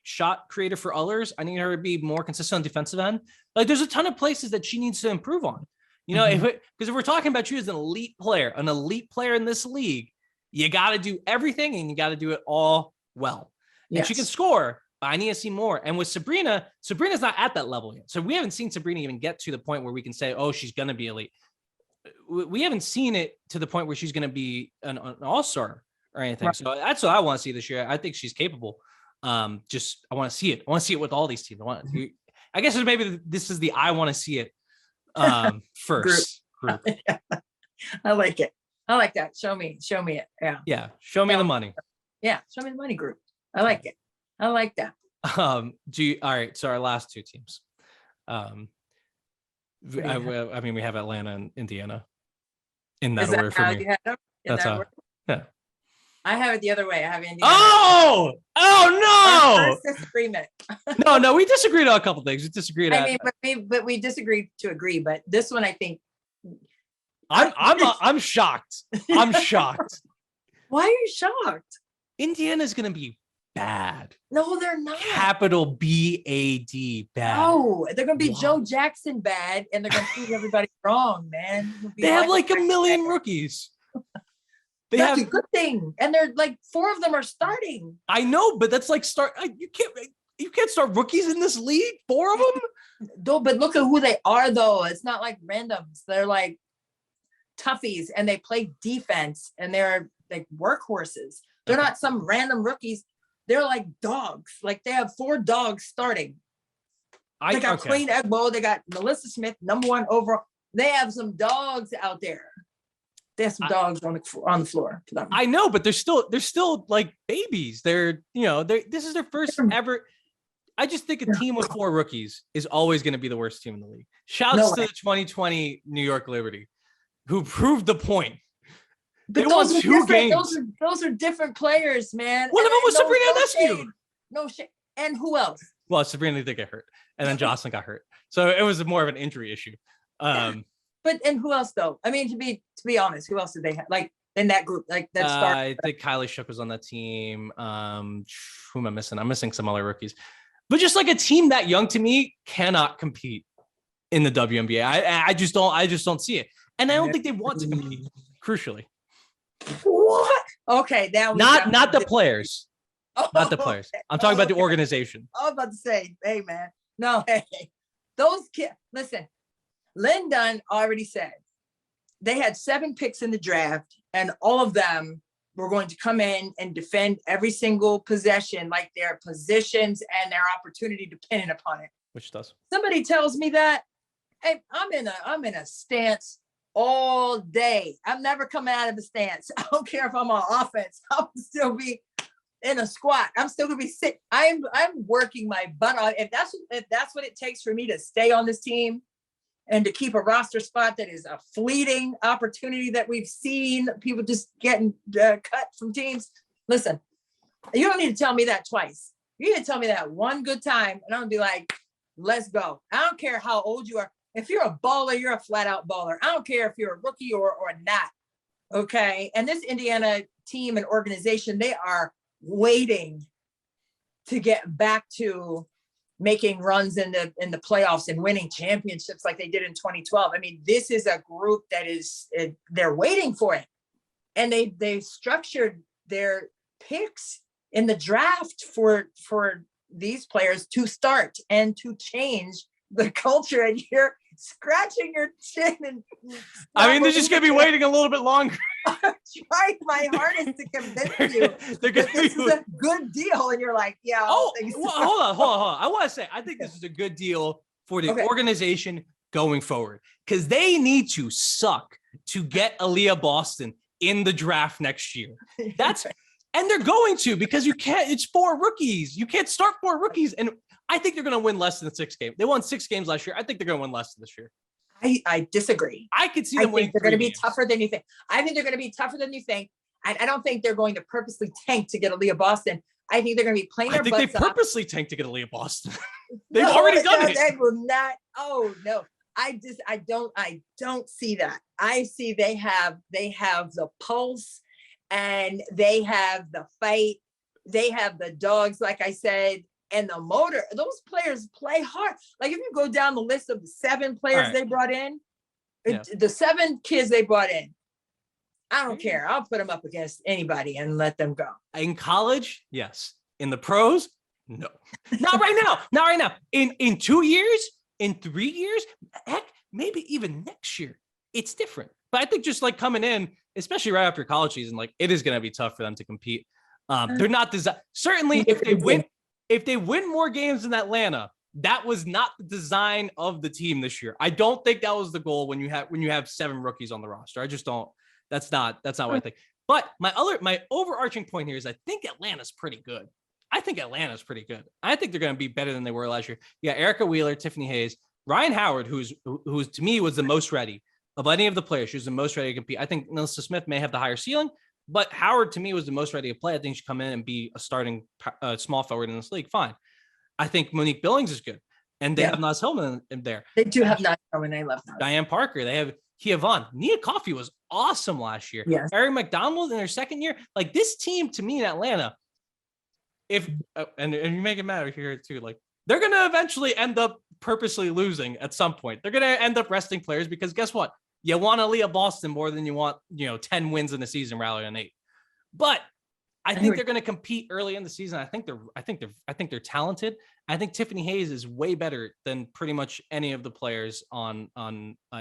shot creator for others. I need her to be more consistent on defensive end. Like there's a ton of places that she needs to improve on. Because if we're talking about you as an elite player in this league, you got to do everything and you got to do it all well. Yes. And she can score, but I need to see more. And with Sabrina's not at that level yet. So we haven't seen Sabrina even get to the point where we can say, oh, she's going to be elite. We haven't seen it to the point where she's going to be an all-star or anything. Right. So that's what I want to see this year. I think she's capable. I want to see it. I want to see it with all these teams. I guess maybe this is the I want to see it first group. I like it. I like that. Show me it. Yeah. Show me the money. Yeah. Show me the money group. I like it. I like that. All right. So our last two teams. I mean, we have Atlanta and Indiana in that order for me. That's how. Yeah. I have it the other way. I have Indiana. Oh no! First disagreement. No, we disagreed on a couple things. We disagreed. But we disagreed to agree. But this one, I think, I'm shocked. I'm shocked. Why are you shocked? Indiana's gonna be bad. No, they're not. Capital BAD bad. No, they're gonna be Joe Jackson bad, and they're gonna prove everybody wrong, man. They have like a million rookies. That's a good thing, and they're like 4 of them are starting. I know, but that's like you can't start rookies in this league. 4 of them. No, but look at who they are, though. It's not like randoms. They're like toughies, and they play defense, and they're like workhorses. They're not some random rookies. They're like dogs. Like they have 4 dogs starting. They got Queen Egbo. They got Melissa Smith, #1 overall. They have some dogs out there. There's some dogs on the floor. I know, but they're still like babies. This is their first ever. I just think a team with 4 rookies is always going to be the worst team in the league. Shouts to the 2020 New York Liberty, who proved the point. But those are 2 games. Those are different players, man. One of them was Sabrina Ionescu. No shit. And who else? Well, Sabrina did get hurt, and then Jocelyn got hurt, so it was more of an injury issue. But who else though? I mean, to be honest, who else did they have? Like in that group, like that start. I think Kylie Shook was on that team. Who am I missing? I'm missing some other rookies. But just like a team that young to me cannot compete in the WNBA. I just don't see it, and I don't think they want to compete. Crucially. What? Okay, not the players. not the players. I'm talking about the organization. I was about to say, hey man, no, hey, those kids. Listen, Lynn Dunn already said they had 7 picks in the draft, and all of them were going to come in and defend every single possession, like their positions and their opportunity dependent upon it. Which does. Somebody tells me that, hey, I'm in a stance all day. I'm never coming out of a stance. I don't care if I'm on offense. I'll still be in a squat. I'm still gonna be sick. I'm working my butt off. If that's what it takes for me to stay on this team and to keep a roster spot that is a fleeting opportunity that we've seen people just getting cut from teams. Listen, you don't need to tell me that twice. You need to tell me that one good time, and I'm gonna be like, let's go. I don't care how old you are. If you're a baller, you're a flat out baller. I don't care if you're a rookie or not. Okay. And this Indiana team and organization, they are waiting to get back to making runs in the playoffs and winning championships like they did in 2012. I mean, this is a group that they're waiting for it. And they structured their picks in the draft for these players to start and to change the culture, and you're scratching your chin. And I mean, they're just going to be waiting a little bit longer. I'm trying my hardest to convince you that this is a good deal, and you're like, yeah. Hold on. I want to say, I think this is a good deal for the organization going forward, because they need to suck to get Aliyah Boston in the draft next year. And they're going to, because you can't. It's 4 rookies. You can't start 4 rookies, and I think they're going to win less than 6 games. They won 6 games last year. I think they're going to win less than this year. I disagree. I could see them winning. They're going to be tougher than you think. I think they're going to be tougher than you think. I don't think they're going to purposely tank to get Aliyah Boston. I think they're going to be playing their butts off. I think they purposely tanked to get Aliyah Boston. They've already done it. They will not. Oh no. I don't see that. I see they have the pulse, and they have the fight. They have the dogs, like I said, and the motor. Those players play hard. Like if you go down the list of the 7 players they brought in, the 7 kids they brought in, I don't care. I'll put them up against anybody and let them go. In college, yes. In the pros, no. Not right now. Not right now. In 2 years, in 3 years, heck, maybe even next year, it's different. But I think just like coming in, especially right after college season, like it is going to be tough for them to compete. They're not designed. Certainly, if they win more games in Atlanta, that was not the design of the team this year. I don't think that was the goal when you have 7 rookies on the roster. I just don't. That's not what I think. But my overarching point here is I think Atlanta's pretty good. I think they're going to be better than they were last year. Yeah, Erica Wheeler, Tiffany Hayes, Ryan Howard, who's to me was the most ready of any of the players. She was the most ready to compete. I think Melissa Smith may have the higher ceiling, but Howard to me was the most ready to play. I think she come in and be a starting small forward in this league. Fine. I think Monique Billings is good, and they have Naz Hillman in there. They do have Naz Hillman. I love that. Diane Parker. They have Kia Vaughn. Nia Coffey was awesome last year. Yes. Erin McDonald in her second year. Like this team to me in Atlanta, if and you make it matter here too, like they're going to eventually end up purposely losing at some point. They're going to end up resting players because guess what? You want Aliyah Boston more than you want, 10 wins in the season rather than 8. But I think they're going to compete early in the season. I think they're talented. I think Tiffany Hayes is way better than pretty much any of the players on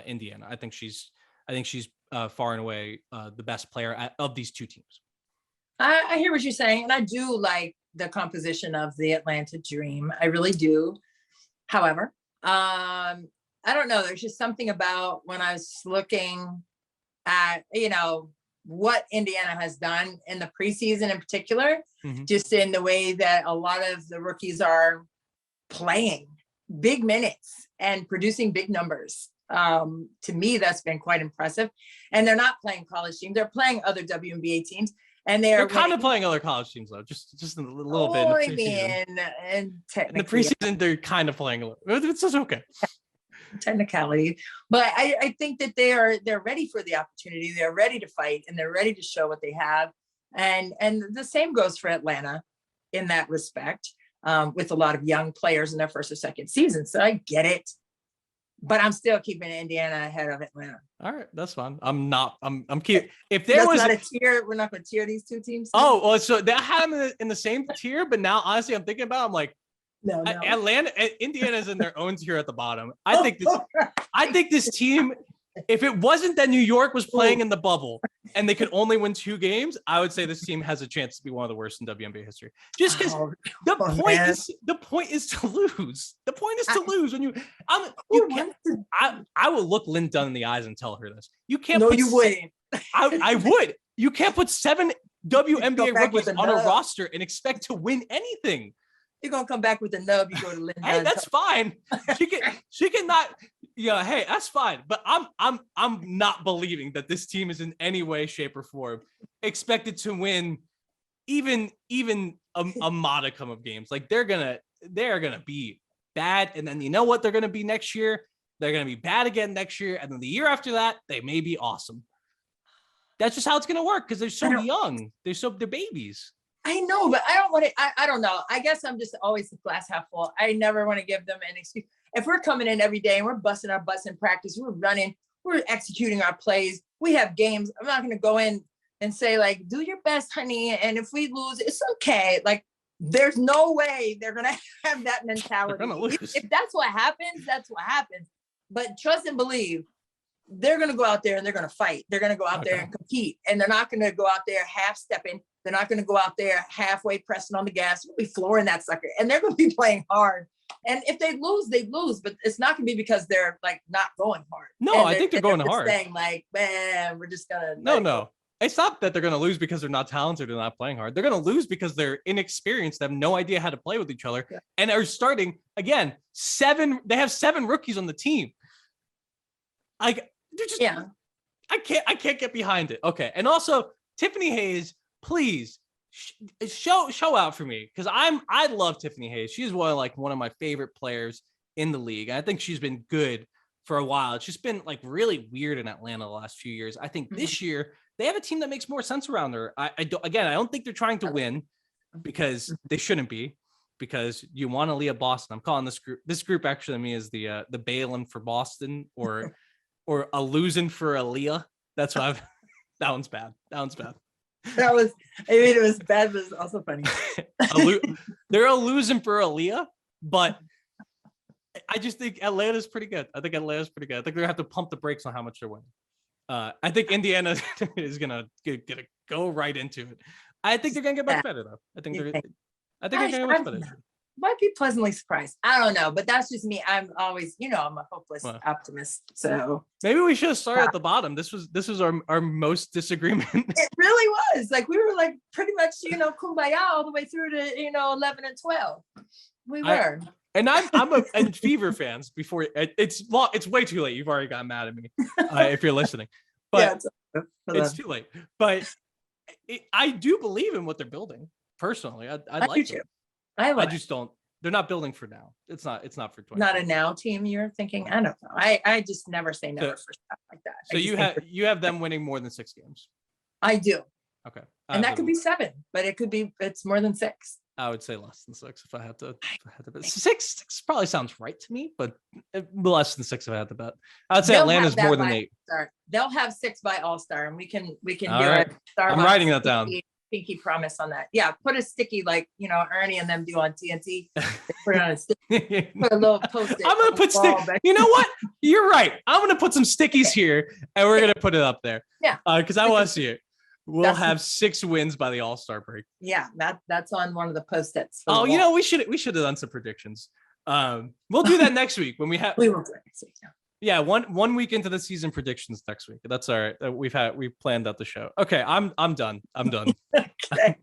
Indiana. I think she's far and away the best player of these 2 teams. I hear what you're saying, and I do like the composition of the Atlanta Dream. I really do. However, I don't know. There's just something about when I was looking at, what Indiana has done in the preseason in particular, just in the way that a lot of the rookies are playing big minutes and producing big numbers. To me, that's been quite impressive. And they're not playing college teams. They're playing other WNBA teams. And they're kind of playing other college teams though, just a little bit. I mean, and technically, in the preseason, they're kind of playing a little. It's just okay. Technicality, but I think that they're ready for the opportunity. They're ready to fight, and they're ready to show what they have. And the same goes for Atlanta in that respect, with a lot of young players in their first or second season. So I get it. but I'm still keeping Indiana ahead of Atlanta. All right, that's fine. I'm keeping. If there That's was not a tier, we're not going to tier these two teams. Oh, well, so that had them in the same tier, but now honestly, I'm thinking about. I'm like, no. Indiana's in their own tier at the bottom. I think this team. If it wasn't that New York was playing in the bubble and they could only win 2 games, I would say this team has a chance to be one of the worst in WNBA history. Just because the point is to lose. The point is to lose when I will look Lynn Dunn in the eyes and tell her this. You can't. No, you wouldn't. I would. You can't put 7 WNBA rookies on a roster and expect to win anything. You're gonna come back with a nub. You go to Lynn. Hey, that's fine. She can not. Yeah, hey, that's fine. But I'm not believing that this team is in any way, shape, or form expected to win even a modicum of games. Like they're gonna be bad, and then you know what they're gonna be next year? They're gonna be bad again next year, and then the year after that, they may be awesome. That's just how it's gonna work because they're so young. They're babies. I know, but I don't want to. I don't know. I guess I'm just always the glass half full. I never want to give them an excuse. If we're coming in every day and we're busting our butts in practice, we're running, we're executing our plays, we have games. I'm not going to go in and say like, do your best, honey. And if we lose, it's okay. Like, there's no way they're going to have that mentality. If that's what happens, that's what happens. But trust and believe, they're going to go out there and they're going to fight. They're going to go out there and compete. And they're not going to go out there half-stepping. They're not going to go out there halfway pressing on the gas. We'll be flooring that sucker. And they're going to be playing hard. And if they lose, they lose. But it's not going to be because they're like not going hard. No, I think they're going hard. Saying like, man, we're just going to. No. It's not that they're going to lose because they're not talented or not playing hard. They're going to lose because they're inexperienced. They have no idea how to play with each other. Yeah. And are starting, again, 7. They have 7 rookies on the team. Like, they're just, I can't get behind it. Okay. And also, Tiffany Hayes, please show out for me because I love Tiffany Hayes. She's one of my favorite players in the league. I think she's been good for a while. It's just been like really weird in Atlanta the last few years. I think this year they have a team that makes more sense around her. I don't think they're trying to win because they shouldn't be, because you want Aliyah Boston. I'm calling this group actually to me is the Balin for Boston or a losing for Aliyah. That's what that one's bad. It was bad, but it's also funny. They're a losing for Aliyah, but I just think Atlanta's pretty good. I think they're going to have to pump the brakes on how much they're winning. I think Indiana is going to go right into it. I think they're going to get much better, though. I think they're going to get much better. Might be pleasantly surprised. I don't know, but that's just me. I'm always, I'm a hopeless optimist. So maybe we should have started at the bottom. This was our most disagreement. It really was. Like we were like pretty much, kumbaya all the way through to 11 and 12. We were. And I'm a Fever fans before it's way too late. You've already got mad at me if you're listening, but it's too late. But I do believe in what they're building. Personally, I like it. I just don't. They're not building for now. It's not for 20. Not a now team. You're thinking. I don't know. I just never say never for stuff like that. So you have them winning more than 6 games. I do. Okay. And that could be 7, but it's more than 6. I would say less than 6 if I had to. 6 probably sounds right to me, but less than 6 if I had to bet. I'd say Atlanta's more than 8. They'll have 6 by All-Star, and we can do right. I'm writing that down. Pinky promise on that. Yeah, put a sticky like Ernie and them do on TNT. Put it on a sticky. Put a little post-it. I'm gonna put You know what? You're right. I'm gonna put some stickies here, and we're gonna put it up there. Yeah. Because I want to see it. We'll have 6 wins by the All-Star break. Yeah, that's on one of the post-its. Oh, we should have done some predictions. We'll do that next week when we have. We will do it next week. Yeah, one week into the season predictions next week. That's all right. We've planned out the show. Okay, I'm done. Okay.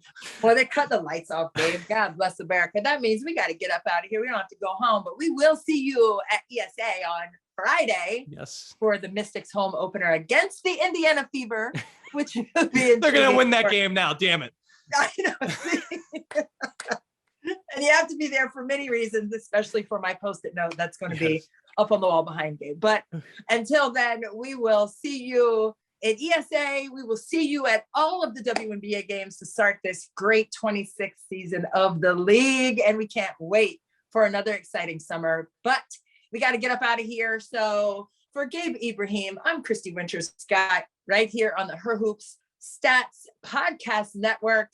Well, they cut the lights off, Gabe. God bless America. That means we got to get up out of here. We don't have to go home, but we will see you at ESA on Friday. Yes. For for the Mystics home opener against the Indiana Fever, which will be they're gonna win that game now. Damn it. I know. And you have to be there for many reasons, especially for my post-it note that's going to be up on the wall behind Gabe. But until then, we will see you at ESA. We will see you at all of the WNBA games to start this great 26th season of the league. And we can't wait for another exciting summer. But we got to get up out of here. So for Gabe Ibrahim, I'm Christy Winters Scott, right here on the Her Hoops Stats Podcast Network.